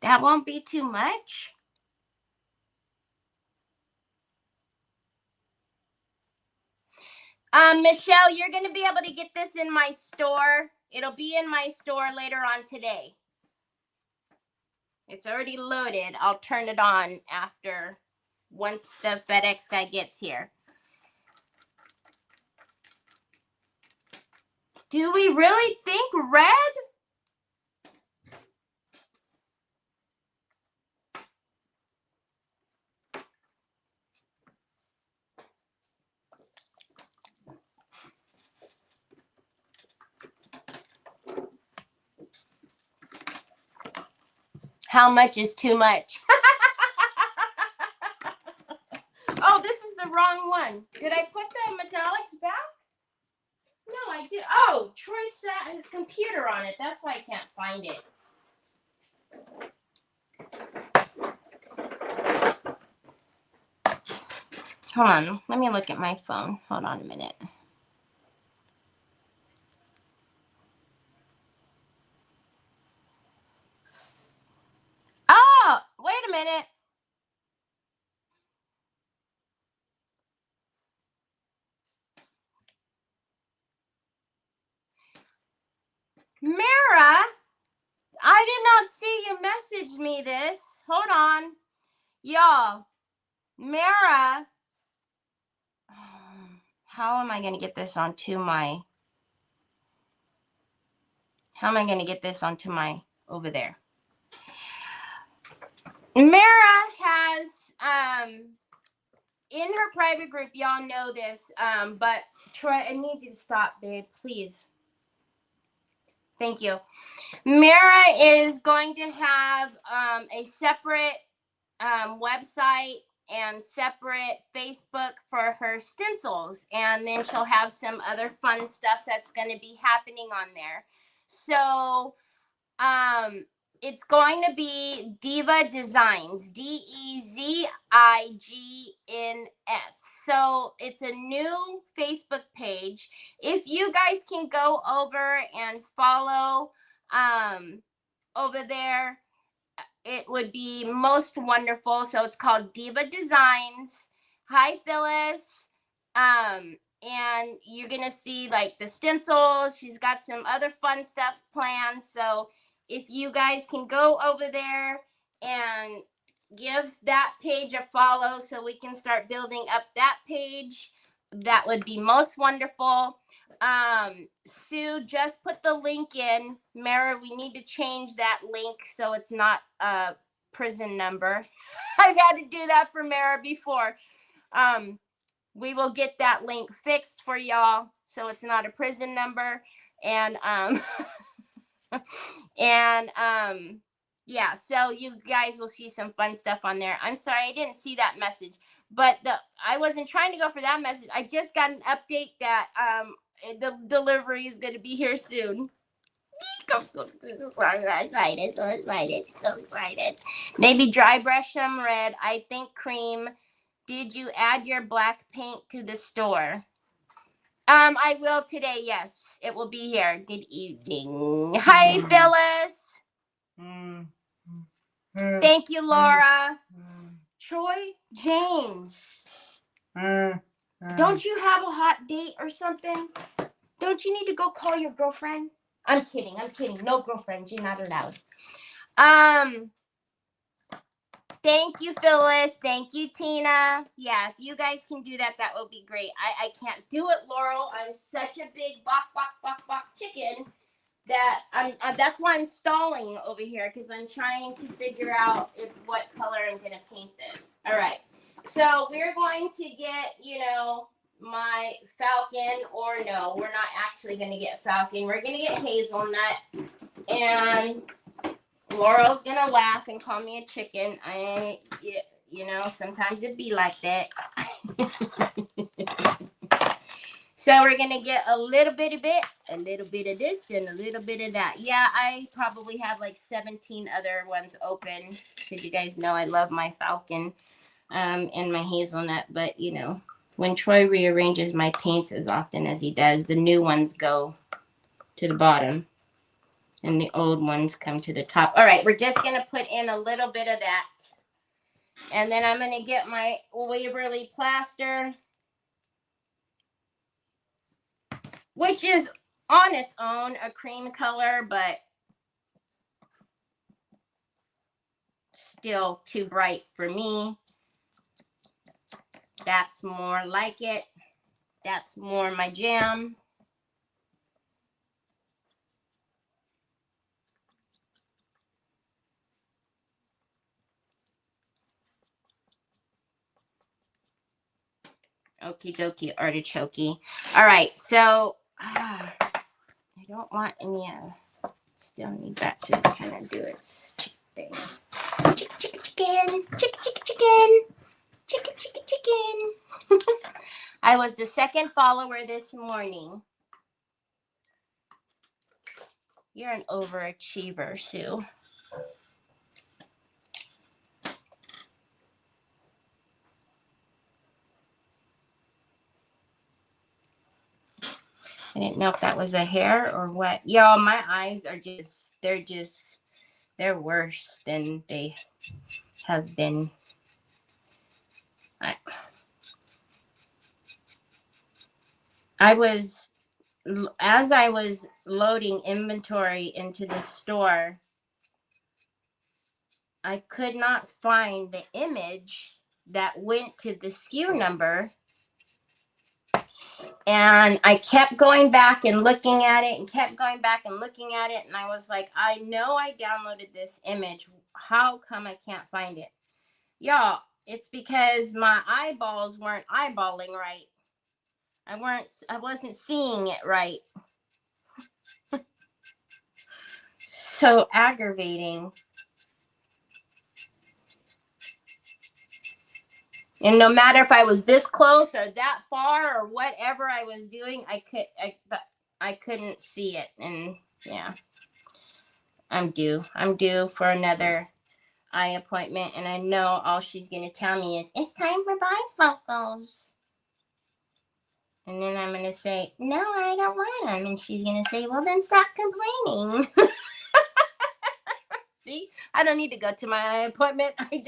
That won't be too much. Michelle, you're going to be able to get this in my store. It'll be in my store later on today. It's already loaded. I'll turn it on once the FedEx guy gets here. Do we really think red? How much is too much? Oh, this is the wrong one. Did I put the metallics back? No, I did. Oh, Troy sat his computer on it. That's why I can't find it. Hold on. Let me look at my phone. Hold on a minute. Oh, wait a minute. Mara, I did not see you message me this. Hold on. Y'all, Mara, how am I going to get this onto my, over there? Mara has, in her private group, y'all know this, but Troy, I need you to stop, babe, please. Thank you. Mara is going to have a separate website and separate Facebook for her stencils, and then she'll have some other fun stuff that's going to be happening on there. So it's going to be Diva Designs, DEZIGNS. So it's a new Facebook page. If you guys can go over and follow over there, it would be most wonderful. So it's called Diva Designs. Hi, Phyllis. And you're gonna see like the stencils. She's got some other fun stuff planned. So if you guys can go over there and give that page a follow so we can start building up that page, that would be most wonderful. Sue just put the link in. Mara, we need to change that link so it's not a prison number. I've had to do that for Mara before. We will get that link fixed for y'all so it's not a prison number. And yeah, so you guys will see some fun stuff on there. I'm sorry I didn't see that message, but I wasn't trying to go for that message. I just got an update that the delivery is going to be here soon. I'm so excited. Maybe dry brush some red. I think cream. Did you add your black paint to the store? I will today. Yes, it will be here. Good evening. Hi, Phyllis. Thank you, Laura. Troy James. Don't you have a hot date or something? Don't you need to go call your girlfriend? I'm kidding. No girlfriend. You're not allowed. Thank you, Phyllis. Thank you, Tina. Yeah, if you guys can do that, that would be great. I can't do it, Laurel. I'm such a big bok chicken that that's why I'm stalling over here, because I'm trying to figure out what color I'm going to paint this. All right. So we're going to get, my falcon, or no, we're not actually going to get falcon. We're going to get hazelnut, and Laurel's going to laugh and call me a chicken. Sometimes it be like that. So we're going to get a little bit of this, and a little bit of that. Yeah, I probably have like 17 other ones open, because you guys know I love my falcon and my hazelnut. But, when Troy rearranges my paints as often as he does, the new ones go to the bottom, and the old ones come to the top. All right, we're just going to put in a little bit of that. And then I'm going to get my Waverly plaster, which is on its own a cream color, but still too bright for me. That's more like it. That's more my jam. Okie dokie, artichoke. All right, so I don't want any, still need that to kind of do its thing. Chicken, chicken, chicken. Chicken, chicken, chicken. Chicken, chicken, chicken. I was the second follower this morning. You're an overachiever, Sue. I didn't know if that was a hair or what. Y'all, my eyes are they're worse than they have been. As I was loading inventory into the store, I could not find the image that went to the SKU number. And I kept going back and looking at it and kept going back and looking at it. And I was like, I know I downloaded this image. How come I can't find it? Y'all, it's because my eyeballs weren't eyeballing right. I wasn't seeing it right. So aggravating. And no matter if I was this close or that far or whatever I was doing, I couldn't see it. And yeah, I'm due for another eye appointment. And I know all she's going to tell me is, it's time for bifocals. And then I'm going to say, no, I don't want them. And she's going to say, well, then stop complaining. See, I don't need to go to my eye appointment. I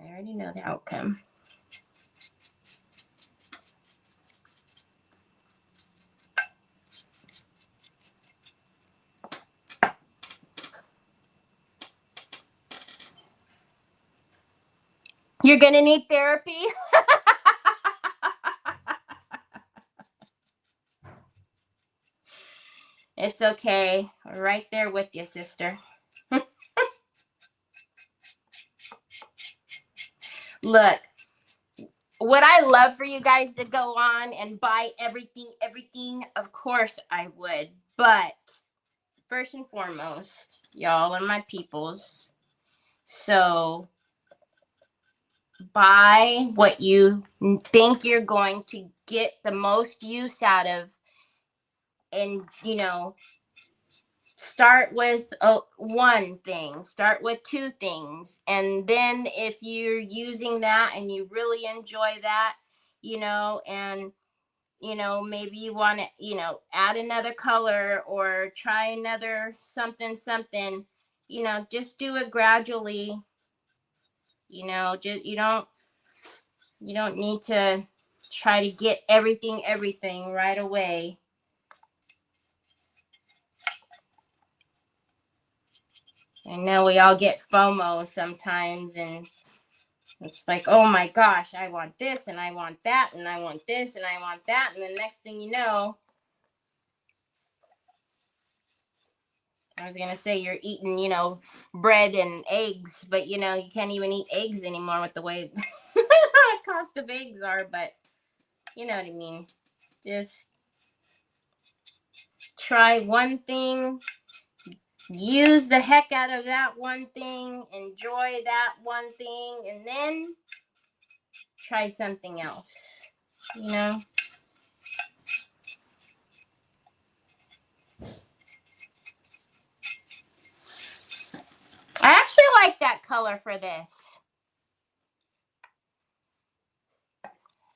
already know the outcome. You're going to need therapy? It's okay. We're right there with you, sister. Look, would I love for you guys to go on and buy everything? Of course I would. But first and foremost, y'all are my peoples. So buy what you think you're going to get the most use out of. And, start with one thing, start with two things. And then if you're using that and you really enjoy that, and, maybe you want to, add another color or try another something, just do it gradually. Just, you don't need to try to get everything right away. I know we all get FOMO sometimes, and it's like, oh my gosh, I want this, and I want that, and I want this, and I want that, and the next thing you know, I was going to say you're eating, bread and eggs, but, you can't even eat eggs anymore with the way the cost of eggs are, but you know what I mean. Just try one thing. Use the heck out of that one thing, enjoy that one thing, and then try something else, I actually like that color for this.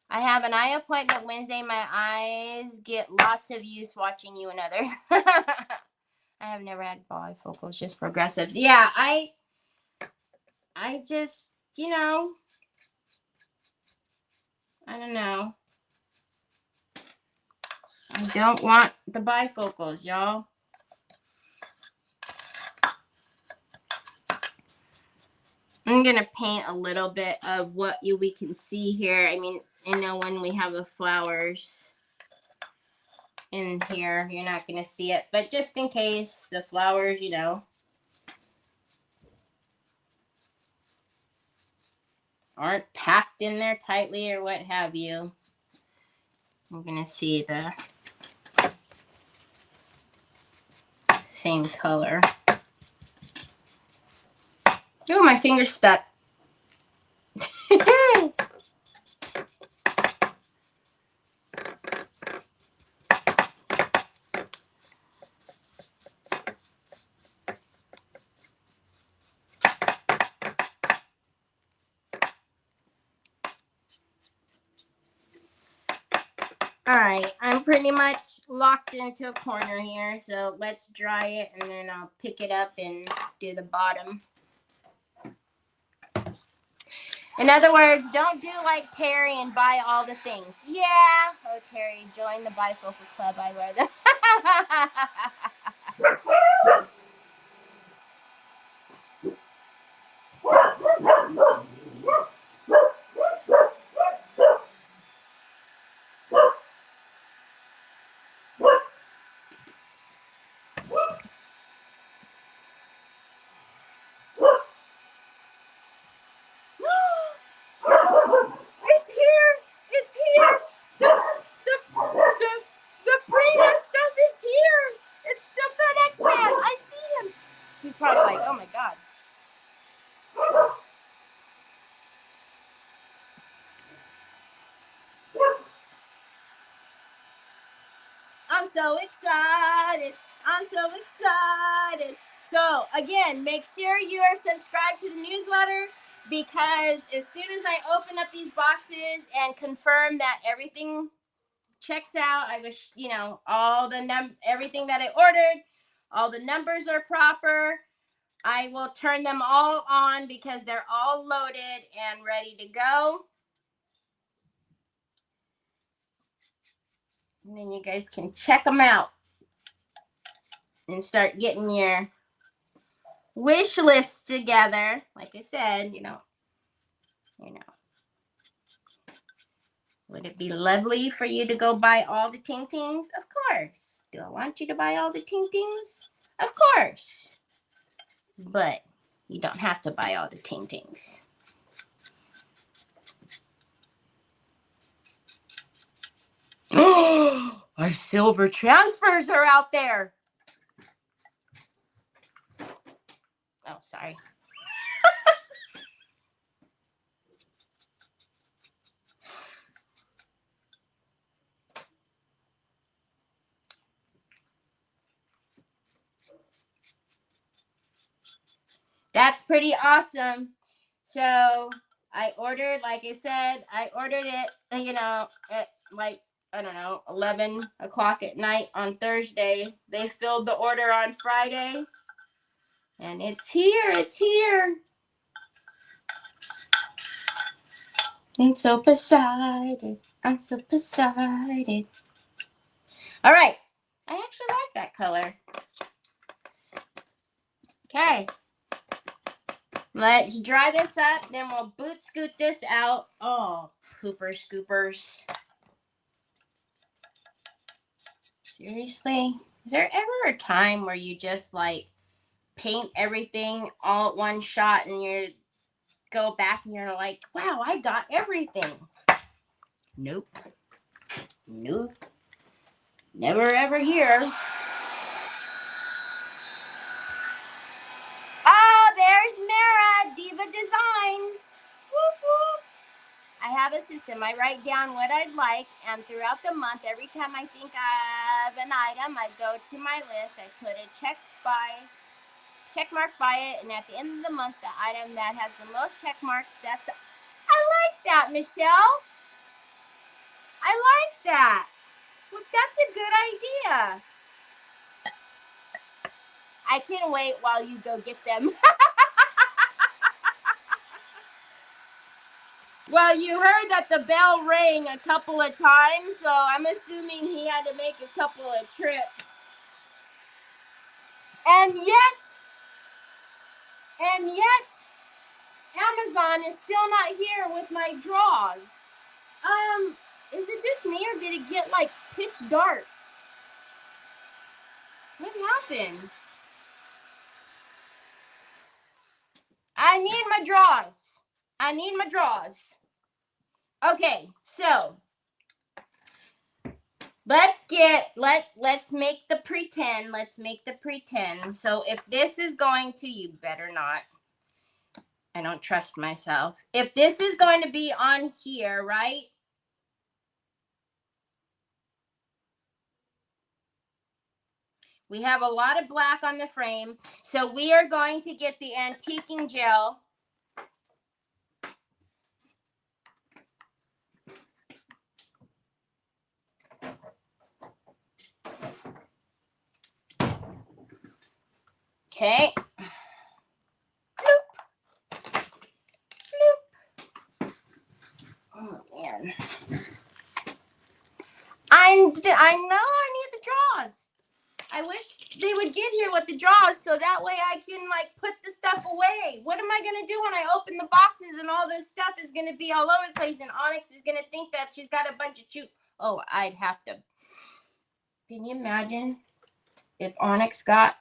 I have an eye appointment Wednesday. My eyes get lots of use watching you and others. I have never had bifocals, just progressives. Yeah, I just, I don't know. I don't want the bifocals, y'all. I'm going to paint a little bit of what we can see here. I mean, when we have the flowers in here, you're not going to see it. But just in case the flowers, aren't packed in there tightly or what have you. I'm going to see the same color. Oh, my finger's stuck. All right, I'm pretty much locked into a corner here, so let's dry it and then I'll pick it up and do the bottom. In other words, don't do like Terry and buy all the things. Yeah. Oh, Terry, join the bifocal club. I wear them. It's here. It's here. The Prima stuff is here. It's the FedEx man. I see him. He's probably like, oh my God. I'm so excited. I'm so excited. So again, make sure you are subscribed to the newsletter, because as soon as I open up these boxes and confirm that everything checks out, I wish, you know, all the everything that I ordered, all the numbers are proper, I will turn them all on because they're all loaded and ready to go. And then you guys can check them out and start getting your wish list together. Like I said, you know, would it be lovely for you to go buy all the ting tings? Of course. Do I want you to buy all the ting tings? Of course. But you don't have to buy all the ting tings. Oh, our silver transfers are out there. Oh, sorry. That's pretty awesome. So I ordered, like I said, I ordered it, you know, at like, I don't know, 11 o'clock at night on Thursday. They filled the order on Friday. And it's here. It's here. I'm so excited. I'm so excited. All right. I actually like that color. Okay. Let's dry this up. Then we'll boot scoot this out. Oh, pooper scoopers. Seriously? Is there ever a time where you just like paint everything all at one shot and you go back and you're like, wow, I got everything? Nope. Nope. Never ever here. Oh, there's Mara, Diva Designs. Whoop, whoop. I have a system. I write down what I'd like, and throughout the month, every time I think of an item, I go to my list. I put a check mark by it, and at the end of the month, the item that has the most check marks, I like that, Michelle. I like that. Well, that's a good idea. I can't wait while you go get them. Well, you heard that the bell rang a couple of times, so I'm assuming he had to make a couple of trips. And yet, Amazon is still not here with my draws. Is it just me, or did it get like pitch dark? What happened? I need my draws. I need my draws. Okay, so let's make the pretend. Let's make the pretend. So if this is going to, you better not. I don't trust myself. If this is going to be on here, right? We have a lot of black on the frame. So we are going to get the antiquing gel. Okay. Bloop. Bloop. Oh, man. I know I need the draws. I wish they would get here with the draws so that way I can like put the stuff away. What am I going to do when I open the boxes and all this stuff is going to be all over the place and Onyx is going to think that she's got a bunch of Oh, I'd have to. Can you imagine if Onyx got...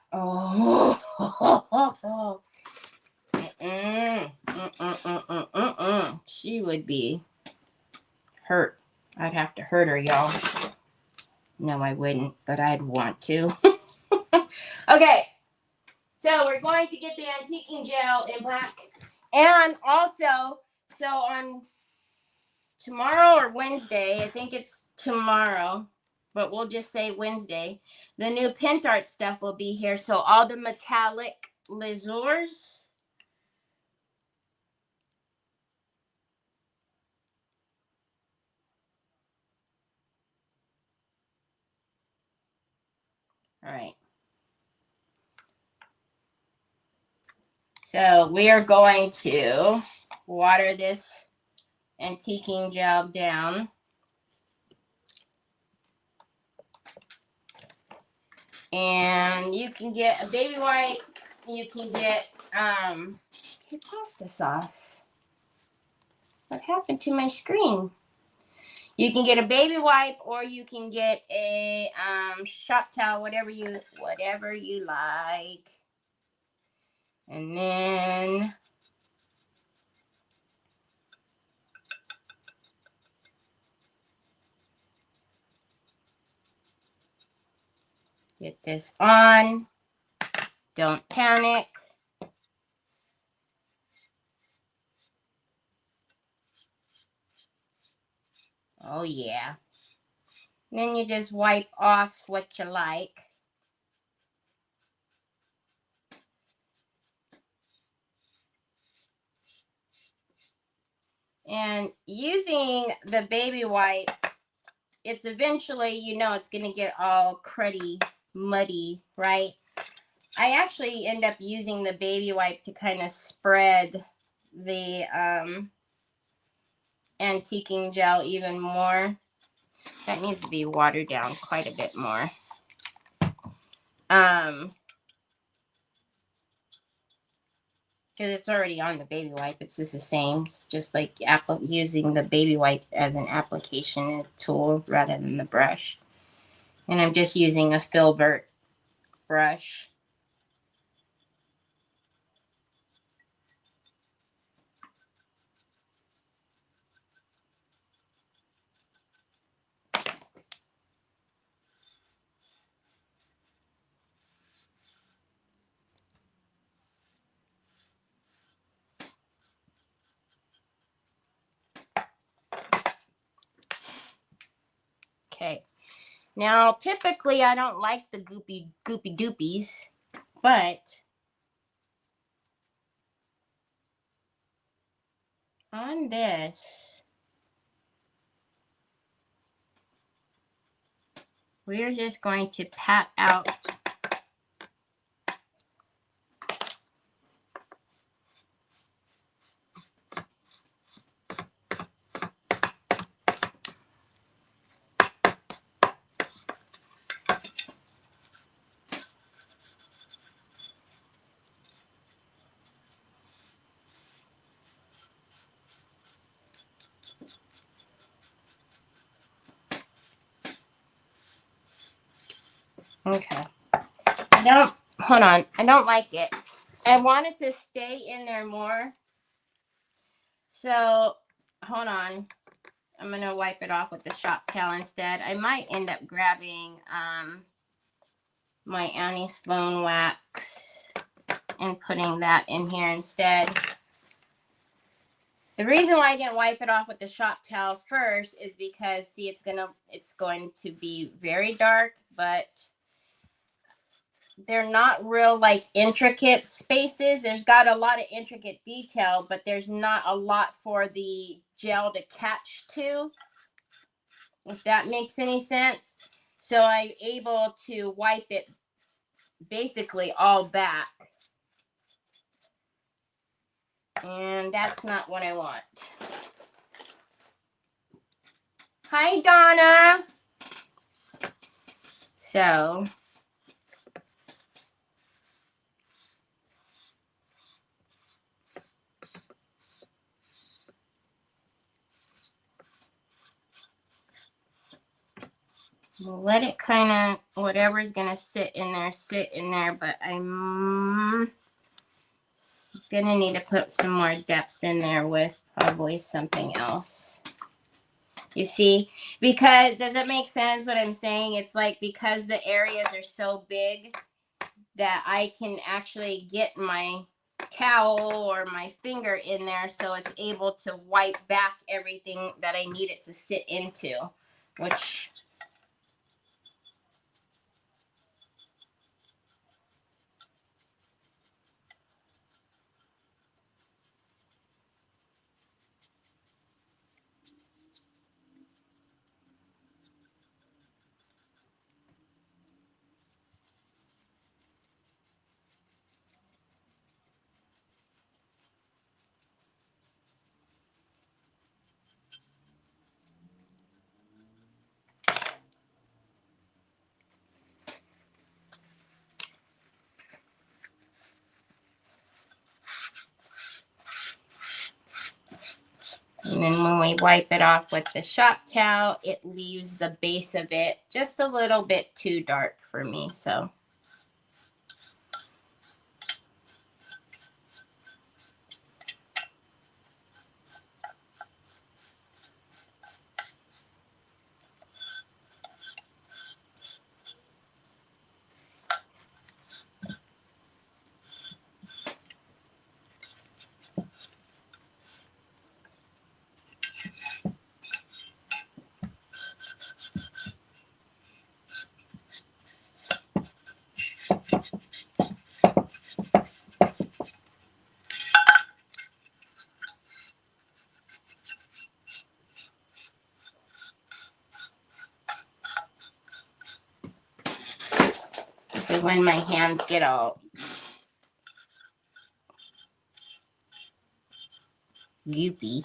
She would be hurt. I'd have to hurt her, y'all. No, I wouldn't, but I'd want to. Okay, so we're going to get the antiquing gel in black. And also, so on tomorrow or Wednesday, I think it's tomorrow, but we'll just say Wednesday, the new Pentart stuff will be here. So all the metallic lasers. All right. So we are going to water this antiquing gel down. And you can get a baby wipe. You can get pasta sauce. What happened to my screen? You can get a baby wipe or you can get a shop towel, whatever you like. And then get this on. Don't panic. Oh yeah. And then you just wipe off what you like. And using the baby wipe, it's eventually, it's going to get all cruddy, muddy, right? I actually end up using the baby wipe to kind of spread the antiquing gel even more. That needs to be watered down quite a bit more. Because it's already on the baby wipe. It's just the same. It's just like using the baby wipe as an application tool rather than the brush. And I'm just using a filbert brush. Okay. Now, typically, I don't like the goopy doopies, but on this, we're just going to pat out okay. Hold on. I don't like it. I want it to stay in there more. So, hold on. I'm going to wipe it off with the shop towel instead. I might end up grabbing my Annie Sloan wax and putting that in here instead. The reason why I didn't wipe it off with the shop towel first is because, see, it's going to be very dark, but they're not real like intricate spaces. There's got a lot of intricate detail, but there's not a lot for the gel to catch to, if that makes any sense. So I'm able to wipe it basically all back. And that's not what I want. Hi, Donna. So we'll let it kind of, whatever's going to sit in there, but I'm going to need to put some more depth in there with probably something else. You see, because, does it make sense what I'm saying? It's like, because the areas are so big that I can actually get my towel or my finger in there so it's able to wipe back everything that I need it to sit into, which... And then when we wipe it off with the shop towel, it leaves the base of it just a little bit too dark for me. So this is when my hands get all goopy.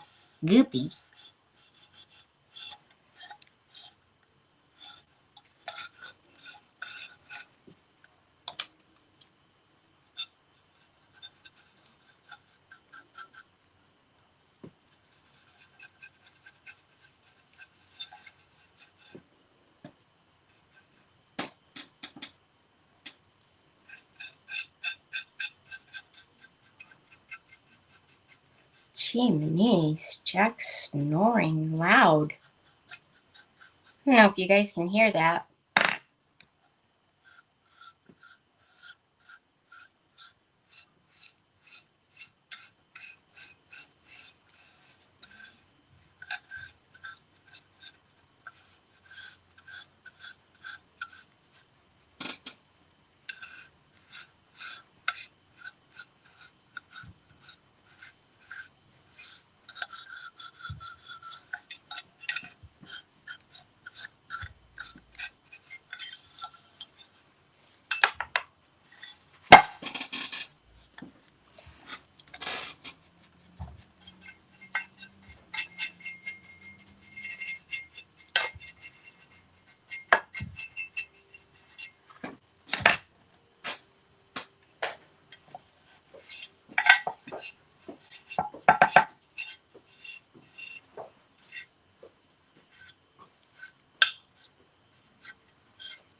Jeez, Jack's snoring loud. I don't know if you guys can hear that.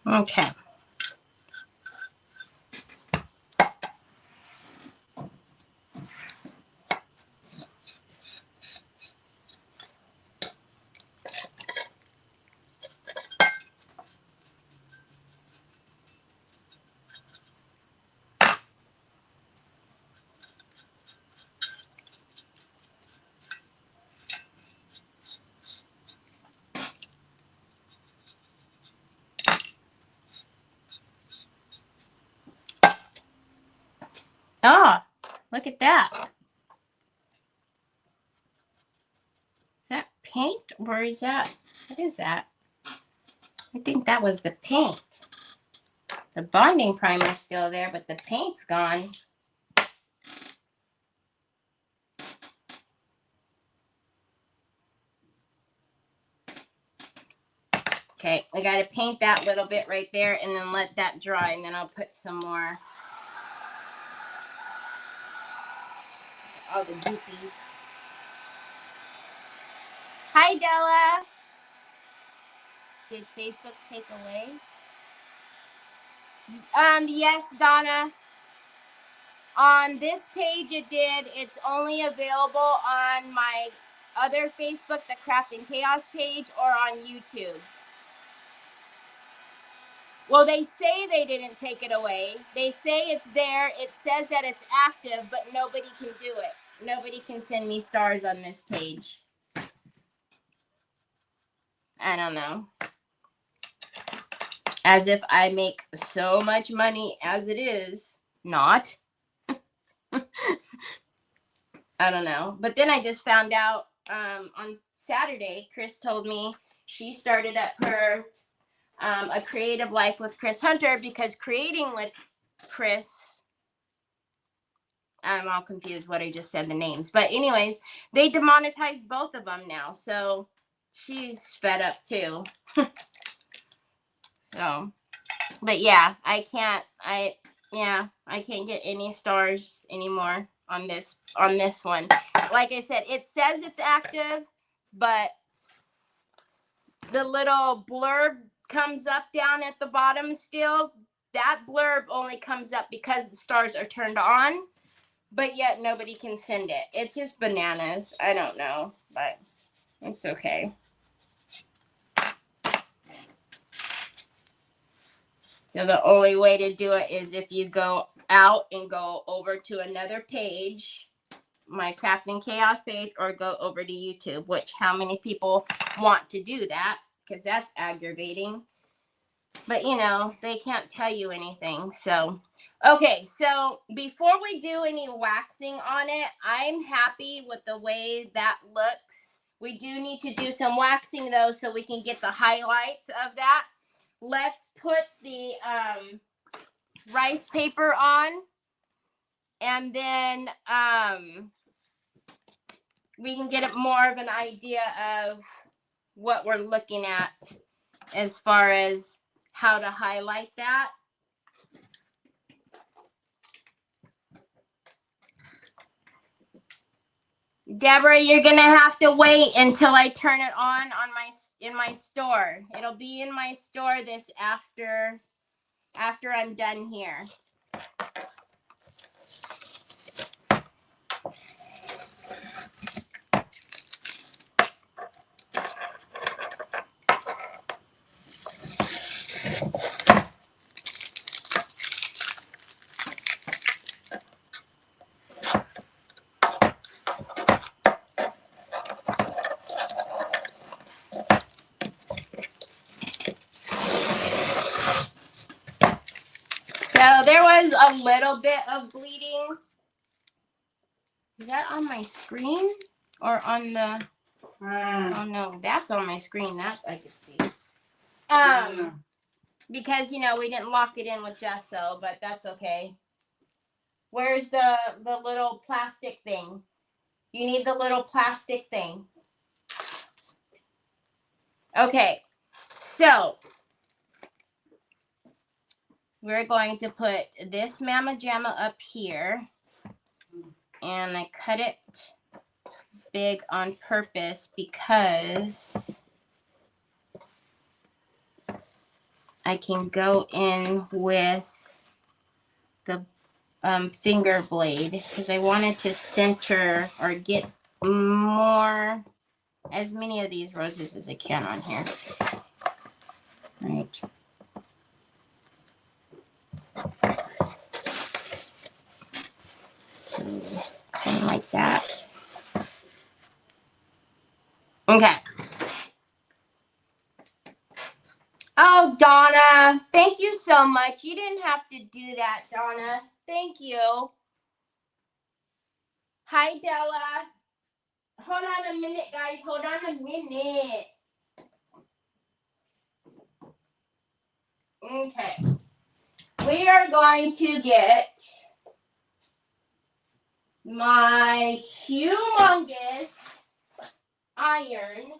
Okay. Oh, look at that. Is that paint or is that, what is that? I think that was the paint. The bonding primer's still there, but the paint's gone. Okay, I gotta paint that little bit right there and then let that dry, and then I'll put some more. All the goopies. Hi, Della. Did Facebook take away? Yes, Donna. On this page it did. It's only available on my other Facebook, the Craft and Chaos page, or on YouTube. Well, they say they didn't take it away. They say it's there. It says that it's active, but nobody can do it. Nobody can send me stars on this page. I don't know. As if I make so much money as it is. Not. I don't know. But then I just found out on Saturday, Chris told me she started up her A Creative Life with Chris Hunter, because Creating with Chris, I'm all confused what I just said the names. But anyways, they demonetized both of them now. So she's fed up too. So, but yeah, I can't get any stars anymore on this one. Like I said, it says it's active, but the little blurb comes up down at the bottom still. That blurb only comes up because the stars are turned on, but yet nobody can send it. It's just bananas. I don't know, but it's okay. So the only way to do it is if you go out and go over to another page, my Craft and Chaos page, or go over to YouTube, which how many people want to do that? Because that's aggravating. But, you know, they can't tell you anything. So, okay. So before we do any waxing on it, I'm happy with the way that looks. We do need to do some waxing, though, so we can get the highlights of that. Let's put the rice paper on, and then we can get more of an idea of what we're looking at as far as how to highlight that. Deborah, you're gonna have to wait until I turn it on in my store. It'll be in my store this after I'm done here. So there was a little bit of bleeding. Is that on my screen or on the? Oh no, that's on my screen. That I could see. Because, you know, we didn't lock it in with gesso, but that's okay. Where's the little plastic thing? You need the little plastic thing. Okay, so we're going to put this Mama Jamma up here, and I cut it big on purpose because I can go in with the finger blade, because I wanted to center or get as many of these roses as I can on here. Right. So, kind of like that. Okay. Oh, Donna, thank you so much. You didn't have to do that, Donna. Thank you. Hi, Della. Hold on a minute, guys. Hold on a minute. Okay. We are going to get my humongous iron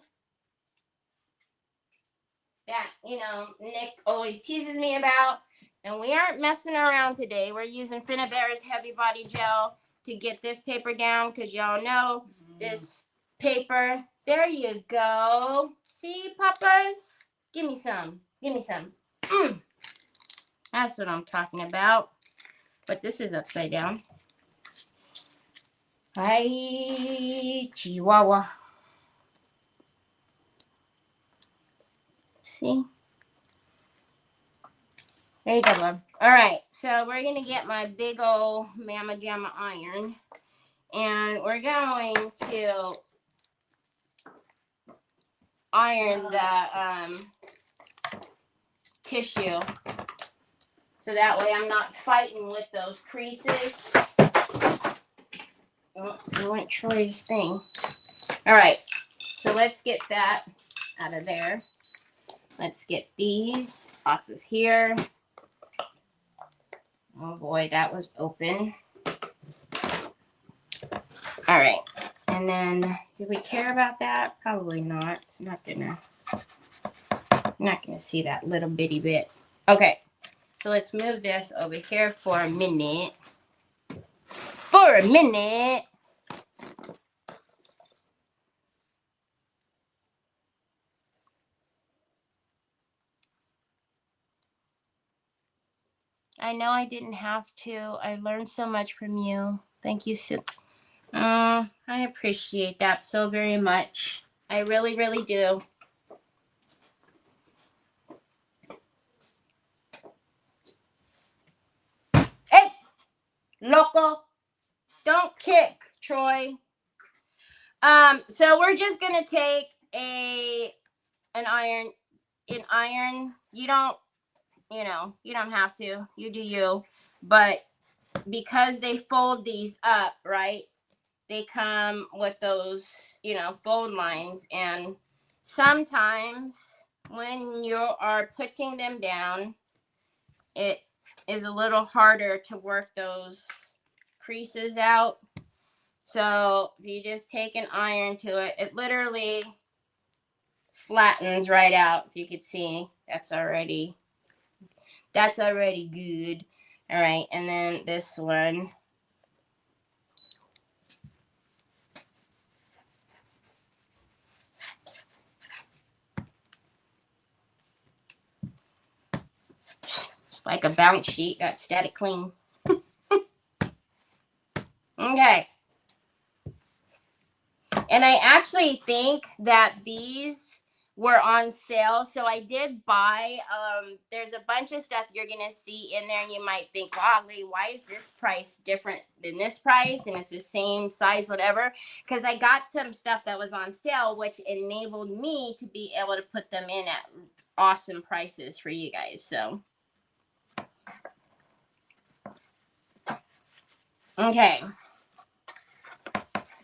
that, Nick always teases me about. And we aren't messing around today. We're using Finnabare's Heavy Body Gel to get this paper down because y'all know this paper. There you go. See, Papas? Give me some. Give me some. That's what I'm talking about. But this is upside down. Hi, Chihuahua. See? There you go, love. All right, so we're going to get my big old Mama Jamma iron. And we're going to iron the tissue. So that way I'm not fighting with those creases. Oh, I want Troy's thing. All right, so let's get that out of there. Let's get these off of here. Oh boy, that was open. All right, and then do we care about that? Probably not. I'm not gonna see that little bitty bit. Okay, so let's move this over here for a minute. For a minute. I know I didn't have to. I learned so much from you. Thank you so. I appreciate that so very much. I really, really do. Hey, loco, don't kick, Troy. So we're just gonna take an iron. In iron, you don't have to. You do you. But because they fold these up, right? They come with those, fold lines. And sometimes when you are putting them down, it is a little harder to work those creases out. So if you just take an iron to it, it literally flattens right out. If you could see, that's already good. All right, and then this one. It's like a bounce sheet, got static clean. Okay. And I actually think that these were on sale. So I did buy, there's a bunch of stuff you're going to see in there. And you might think, wow, Lee, why is this price different than this price? And it's the same size, whatever. Because I got some stuff that was on sale, which enabled me to be able to put them in at awesome prices for you guys. So, okay.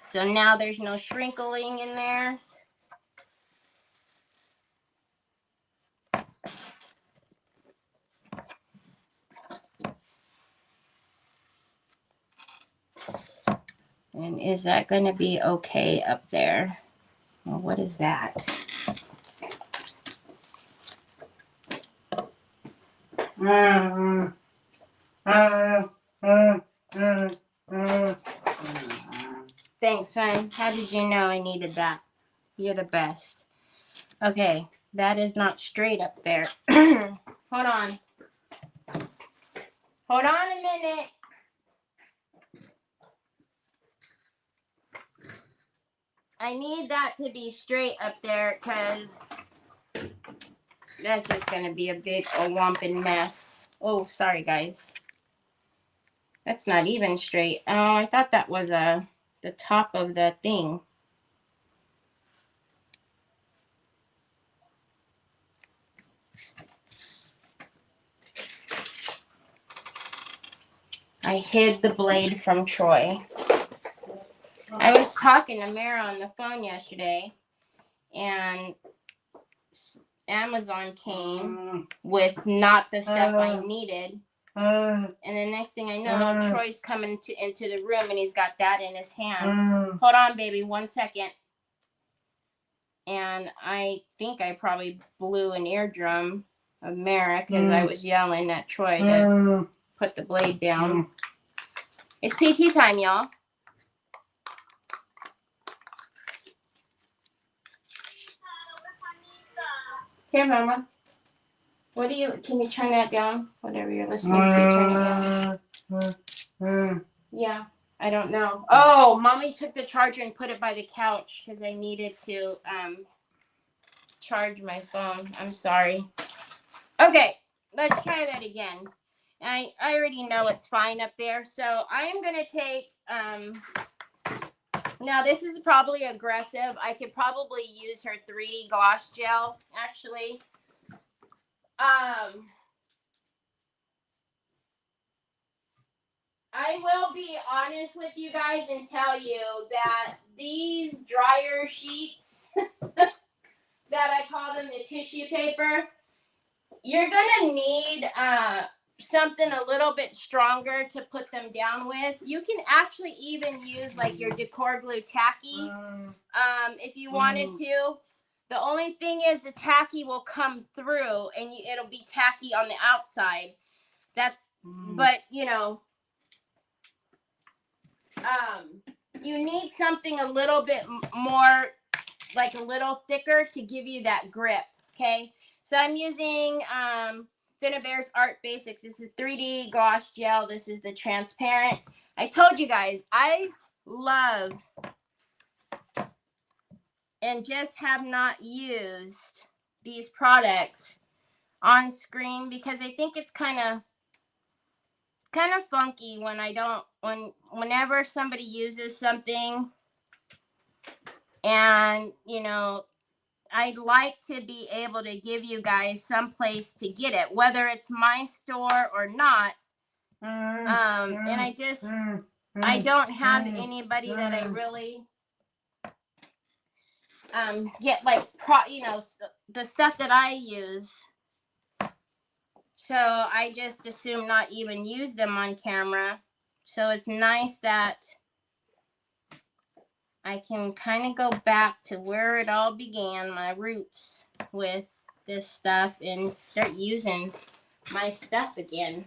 So now there's no shrinkling in there. And is that going to be okay up there? Well, what is that? Thanks, son. How did you know I needed that? You're the best. Okay, that is not straight up there. Hold on. Hold on a minute. I need that to be straight up there because that's just going to be a big whomping mess. Oh, sorry, guys. That's not even straight. Oh, I thought that was the top of the thing. I hid the blade from Troy. I was talking to Mara on the phone yesterday, and Amazon came with not the stuff I needed. And the next thing I know, Troy's coming into the room, and he's got that in his hand. Hold on, baby, 1 second. And I think I probably blew an eardrum of Mara because I was yelling at Troy to put the blade down. It's PT time, y'all. Here, Mama. What do you? Can you turn that down? Whatever you're listening to, turn it down. Yeah, I don't know. Oh, Mommy took the charger and put it by the couch because I needed to charge my phone. I'm sorry. Okay, let's try that again. I already know it's fine up there, so I am gonna take now this is probably aggressive. I could probably use her 3D gloss gel actually. I will be honest with you guys and tell you that these dryer sheets that I call them the tissue paper, you're gonna need something a little bit stronger to put them down with. You can actually even use like your decor glue tacky if you wanted to. The only thing is the tacky will come through and it'll be tacky on the outside. That's but you know, you need something a little bit more, like a little thicker to give you that grip. Okay, so I'm using Finnabare's Art Basics. This is 3D gloss gel. This is the transparent. I told you guys I love and just have not used these products on screen because I think it's kind of funky when I don't whenever somebody uses something and you know I'd like to be able to give you guys some place to get it, whether it's my store or not. And I don't have anybody that I really get like the stuff that I use. So I just assume not even use them on camera. So it's nice that I can kind of go back to where it all began, my roots with this stuff, and start using my stuff again.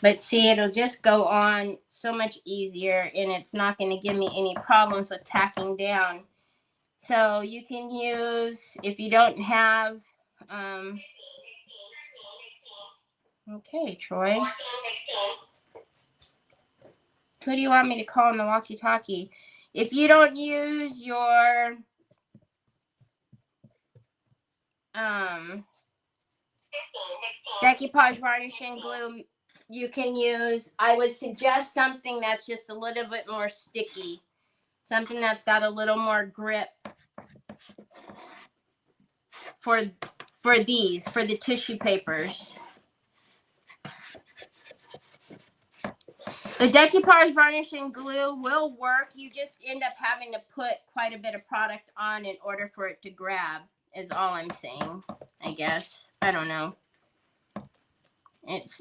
But see, it'll just go on so much easier, and it's not going to give me any problems with tacking down. So you can use, if you don't have, okay, Troy. Who do you want me to call on the walkie-talkie? If you don't use your decoupage varnishing glue, you can use, I would suggest something that's just a little bit more sticky. Something that's got a little more grip for the tissue papers. The decoupage varnishing glue will work. You just end up having to put quite a bit of product on in order for it to grab, is all I'm saying, I guess. I don't know.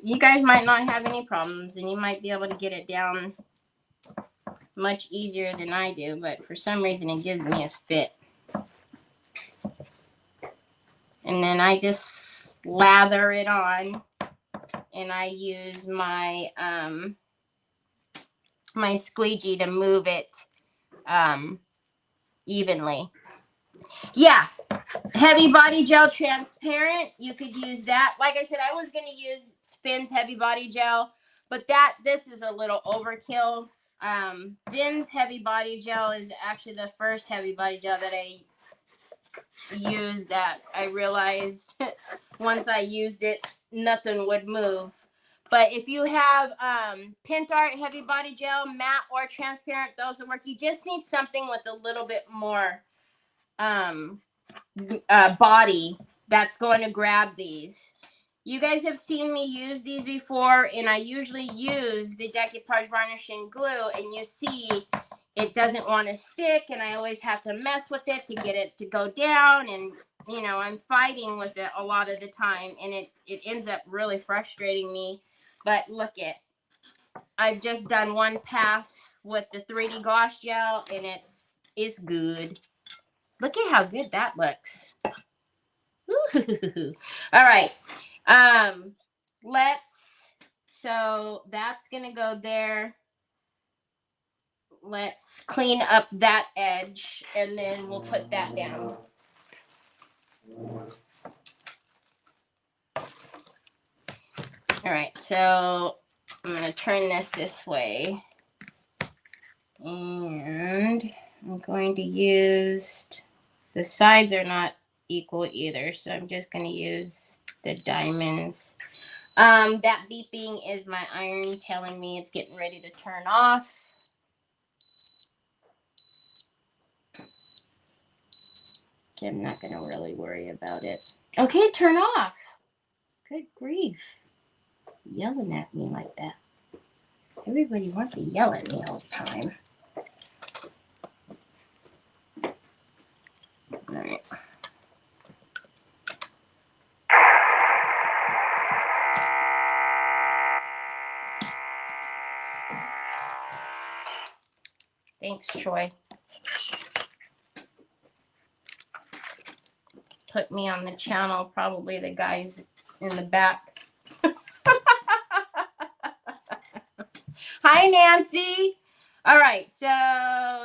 You guys might not have any problems, and you might be able to get it down much easier than I do, but for some reason it gives me a fit. And then I just lather it on, and I use my my squeegee to move it evenly. Yeah, heavy body gel transparent, you could use that. Like I said, I was going to use Finn's heavy body gel, but this is a little overkill. Finn's heavy body gel is actually the first heavy body gel that I used that I realized once I used it, nothing would move. But if you have Pentart heavy body gel, matte or transparent, those will work. You just need something with a little bit more body that's going to grab these. You guys have seen me use these before, and I usually use the decoupage varnishing glue, and you see it doesn't want to stick, and I always have to mess with it to get it to go down, and you know, I'm fighting with it a lot of the time, and it ends up really frustrating me. But look it, I've just done one pass with the 3D gloss gel, and it's good. Look at how good that looks. Ooh. All right. So that's gonna go there. Let's clean up that edge, and then we'll put that down. All right, so I'm gonna turn this way, and I'm going to use, the sides are not equal either, so I'm just gonna use the diamonds. That beeping is my iron telling me it's getting ready to turn off. Okay, I'm not gonna really worry about it. Okay, turn off. Good grief. Yelling at me like that. Everybody wants to yell at me all the time. All right. Thanks, Troy. Put me on the channel, probably the guys in the back. Hi, Nancy. All right, so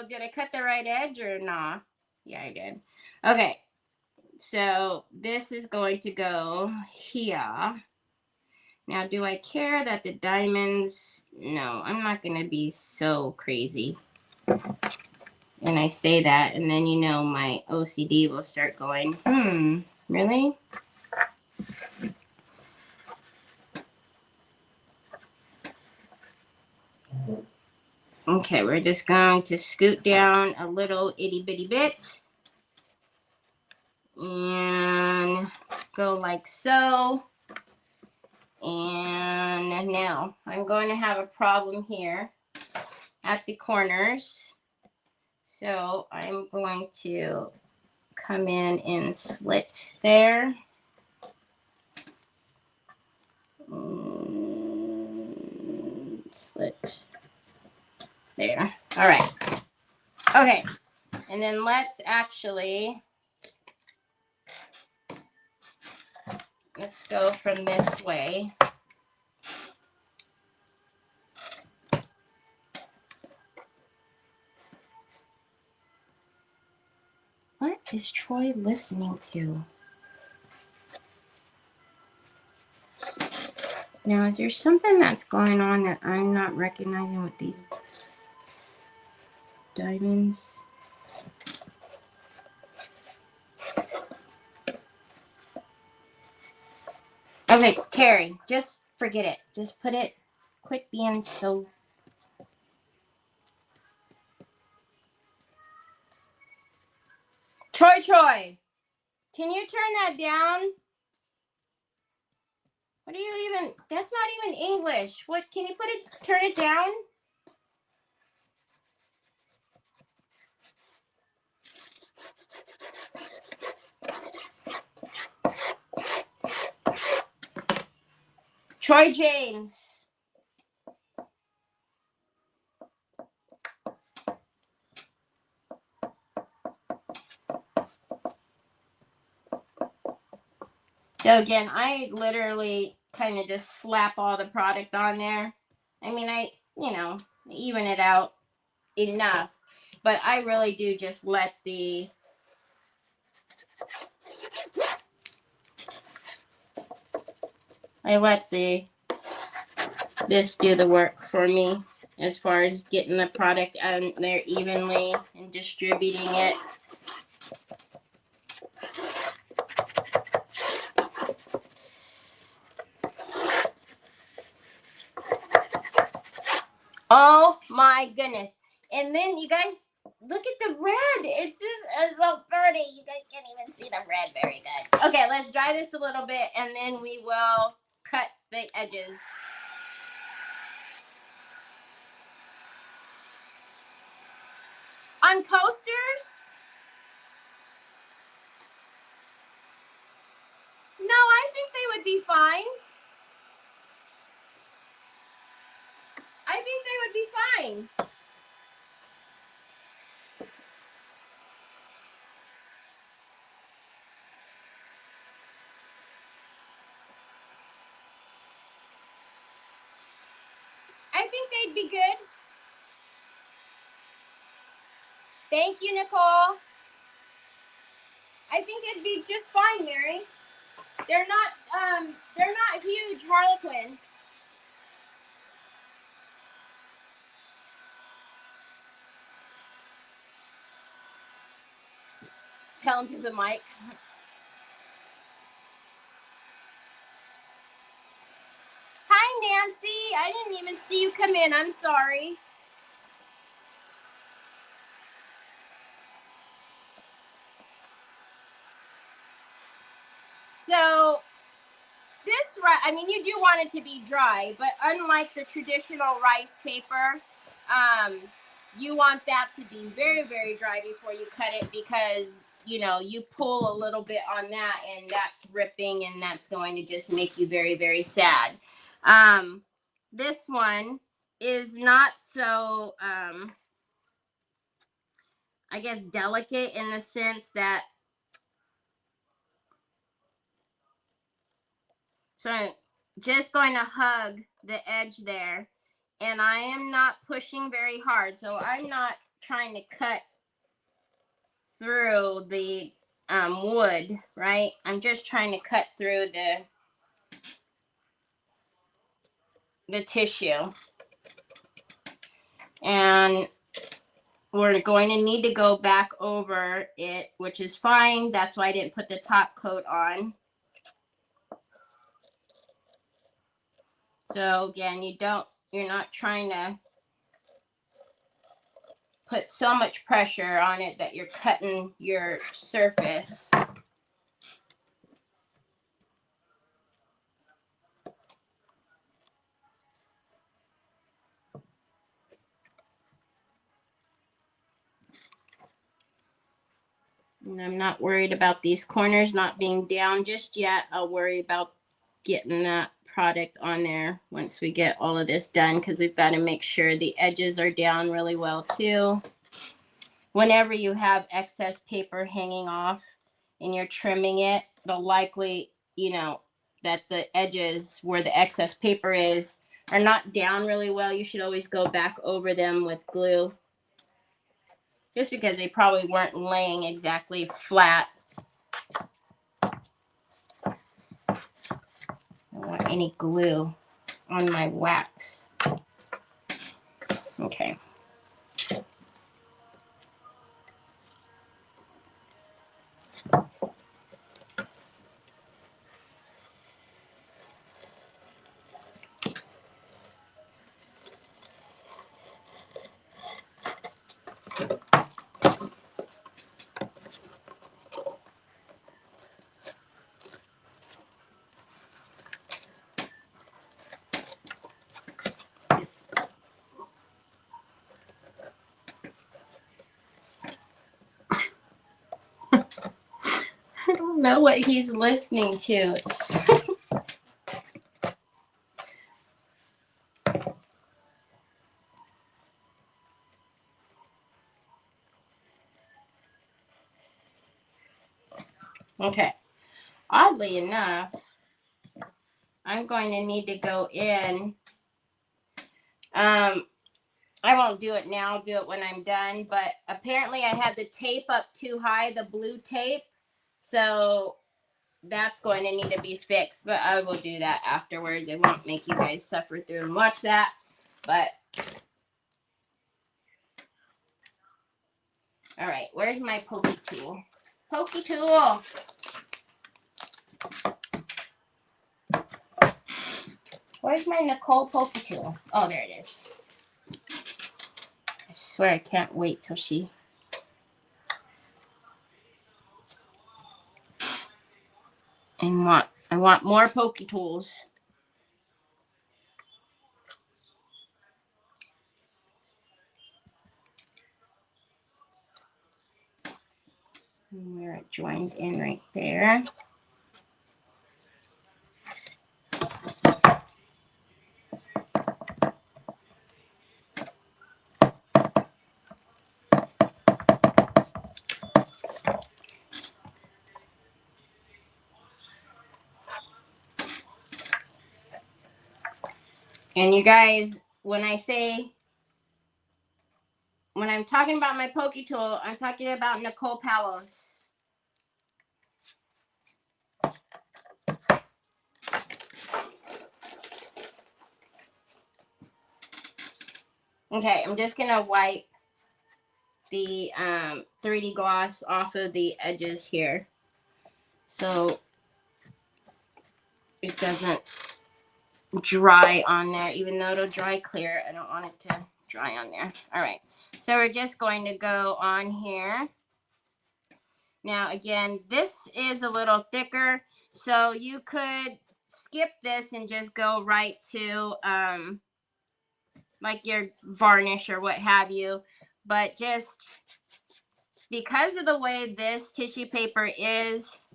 did I cut the right edge or nah? Yeah, I did. Okay, so this is going to go here. Now, do I care that the diamonds? No, I'm not going to be so crazy. And I say that, and then, you know, my OCD will start going, really? Okay, we're just going to scoot down a little itty bitty bit. And go like so. And now I'm going to have a problem here at the corners. So I'm going to come in and slit there. Slit there. All right. Okay. And then let's go from this way. What is Troy listening to? Now, is there something that's going on that I'm not recognizing with these diamonds? Okay, Terry, just forget it. Just put it, quit being so... Troy, can you turn that down? What do you even, that's not even English. What, can you turn it down? Troy James. So again, I literally kind of just slap all the product on there. I mean, I even it out enough, but I really do just let this do the work for me as far as getting the product out there evenly and distributing it. Oh my goodness. And then you guys, look at the red. It just is so pretty. You guys can't even see the red very good. Okay, let's dry dry this a little bit, and then we will cut the edges. On coasters? No, I think they would be fine. I think they would be fine. I think they'd be good. Thank you, Nicole. I think it'd be just fine, Mary. They're not huge Harlequin. Tell him to the mic. Hi, Nancy. I didn't even see you come in. I'm sorry. So this, I mean, you do want it to be dry, but unlike the traditional rice paper, you want that to be very, very dry before you cut it, because, you know, you pull a little bit on that and that's ripping, and that's going to just make you very, very sad. This one is not so, I guess, delicate in the sense that, so I'm just going to hug the edge there, and I am not pushing very hard, so I'm not trying to cut through the wood, right? I'm just trying to cut through the tissue. And we're going to need to go back over it, which is fine. That's why I didn't put the top coat on. So again, you're not trying to put so much pressure on it that you're cutting your surface. And I'm not worried about these corners not being down just yet. I'll worry about getting that product on there once we get all of this done, because we've got to make sure the edges are down really well too. Whenever you have excess paper hanging off and you're trimming it, the likely, you know, that the edges where the excess paper is are not down really well. You should always go back over them with glue, just because they probably weren't laying exactly flat. I don't want any glue on my wax. Okay. I don't know what he's listening to. Okay. Oddly enough, I'm going to need to go in. I won't do it now. I'll do it when I'm done. But apparently I had the tape up too high, the blue tape. So that's going to need to be fixed. But I will do that afterwards. It won't make you guys suffer through and watch that. But all right, where's my pokey tool? Pokey tool. Where's my Nicole pokey tool? Oh, there it is. I swear I can't wait till she... I want more pokey tools. And where it joined in right there. And you guys, when I'm talking about my pokey tool, I'm talking about Nicole Palos. Okay, I'm just gonna wipe the 3D gloss off of the edges here, so it doesn't dry on there, even though it'll dry clear. I don't want it to dry on there. All right, so we're just going to go on here. Now, again, this is a little thicker, so you could skip this and just go right to like your varnish or what have you. But just because of the way this tissue paper is,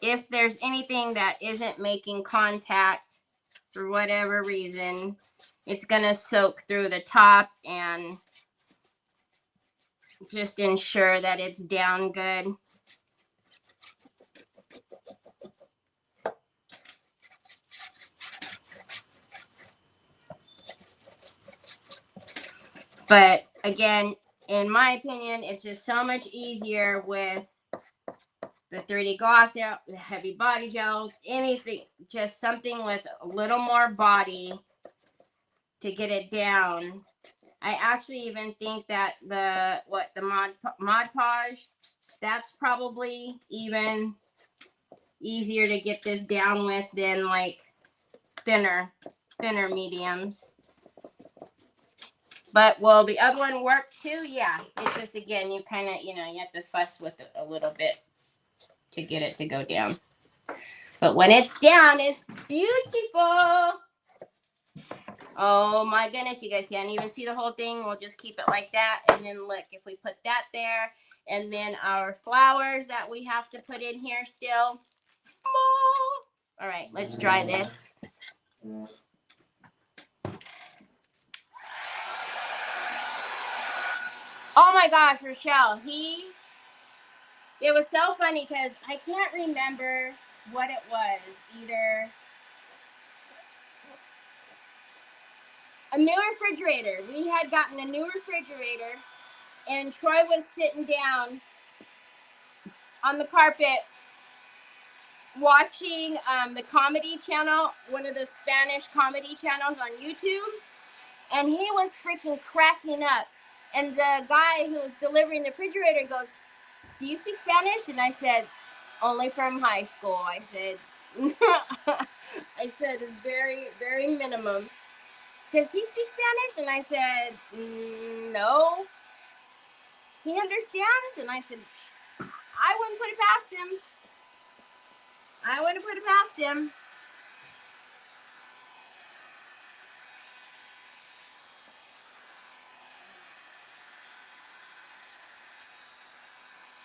if there's anything that isn't making contact for whatever reason, it's going to soak through the top and just ensure that it's down good. But again, in my opinion, it's just so much easier with the 3D gloss out, the heavy body gel, anything, just something with a little more body to get it down. I actually even think that the Mod Podge, that's probably even easier to get this down with than like thinner mediums. But will the other one work too? Yeah. It's just, again, you kind of, you have to fuss with it a little bit to get it to go down. But when it's down, it's beautiful. Oh my goodness, you guys can't even see the whole thing. We'll just keep it like that. And then look, if we put that there, and then our flowers that we have to put in here still. All right, let's dry this. Oh my gosh, Rochelle, it was so funny because I can't remember what it was. Either a new refrigerator. We had gotten a new refrigerator, and Troy was sitting down on the carpet watching the comedy channel, one of the Spanish comedy channels on YouTube, and he was freaking cracking up. And the guy who was delivering the refrigerator goes, "Do you speak Spanish?" And I said, "Only from high school." I said, "It's very, very minimum." "Does he speak Spanish?" And I said, "No." "He understands?" And I said, "I wouldn't put it past him. I wouldn't put it past him."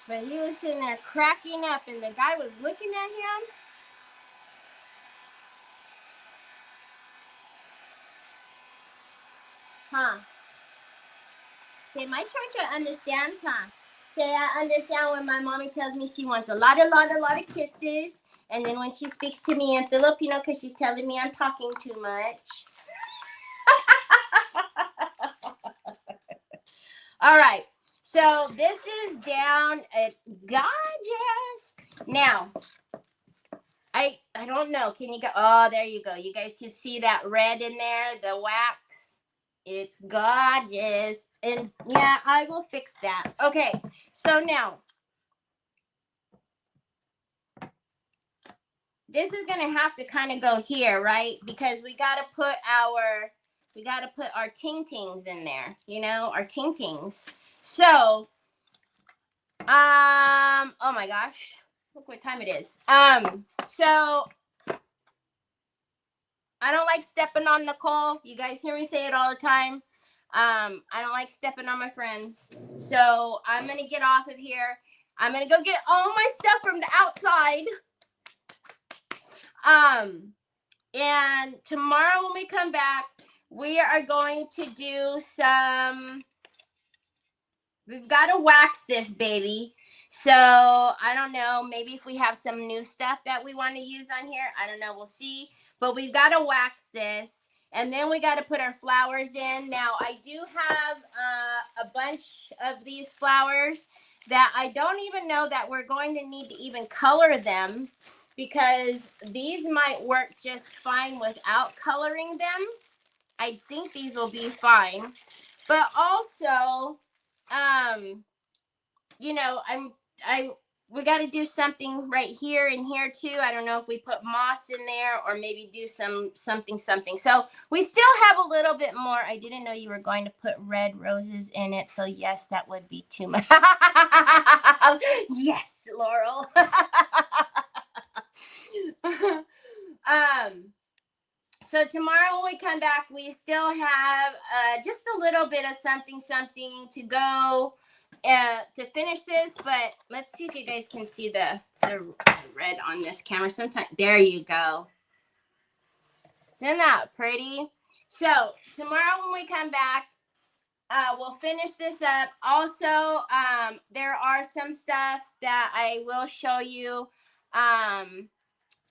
But he was sitting there cracking up, and the guy was looking at him. Huh? Say, my Chocha understands, huh? Say, I understand when my mommy tells me she wants a lot of kisses. And then when she speaks to me in Filipino because she's telling me I'm talking too much. All right. So this is down. It's gorgeous. Now, I don't know. Can you go? Oh, there you go. You guys can see that red in there, the wax. It's gorgeous. And yeah, I will fix that. Okay. So now, this is going to have to kind of go here, right? Because we got to put our ting-tings in there, our ting-tings. So, oh my gosh. look what time it is. So I don't like stepping on Nicole. You guys hear me say it all the time. I don't like stepping on my friends. So I'm going to get off of here. I'm going to go get all my stuff from the outside. And tomorrow when we come back, we are going to do we've got to wax this baby. So I don't know, maybe if we have some new stuff that we want to use on here, I don't know, we'll see. But we've got to wax this, and then we got to put our flowers in. Now I do have a bunch of these flowers that I don't even know that we're going to need to even color them, because these might work just fine without coloring them. I think these will be fine. But also, you know, we got to do something right here and here too. I don't know if we put moss in there or maybe do something. So we still have a little bit more. I didn't know you were going to put red roses in it. So yes, that would be too much. Yes, Laurel. So tomorrow when we come back, we still have just a little bit of something to go to finish this. But let's see if you guys can see the red on this camera. Sometimes there you go. Isn't that pretty? So tomorrow when we come back, we'll finish this up. Also, there are some stuff that I will show you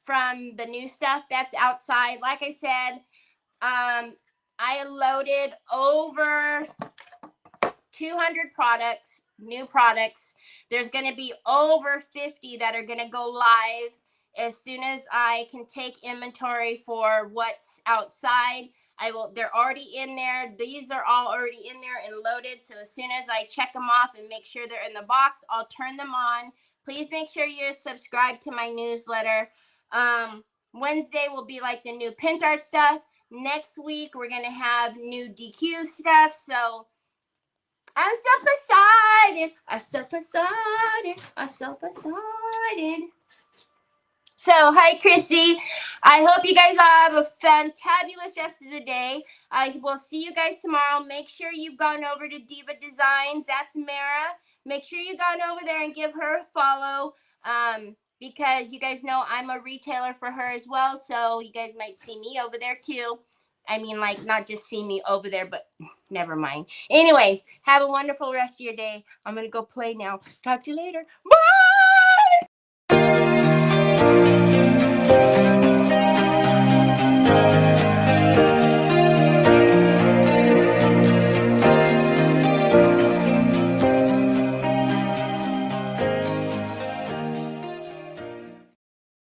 from the new stuff that's outside. Like I said, I loaded over 200 products, new products. There's going to be over 50 that are going to go live as soon as I can take inventory for what's outside. They're already in there. These are all already in there and loaded. So as soon as I check them off and make sure they're in the box, I'll turn them on. Please make sure you're subscribed to my newsletter. Wednesday will be like the new Pentart stuff. Next week, we're going to have new DQ stuff. So I'm so excited. So, hi, Chrissy. I hope you guys have a fantabulous rest of the day. I will see you guys tomorrow. Make sure you've gone over to Diva Designs. That's Mara. Make sure you've gone over there and give her a follow. Because you guys know I'm a retailer for her as well. So you guys might see me over there too. I mean, like, not just see me over there, but never mind. Anyways, have a wonderful rest of your day. I'm going to go play now. Talk to you later. Bye.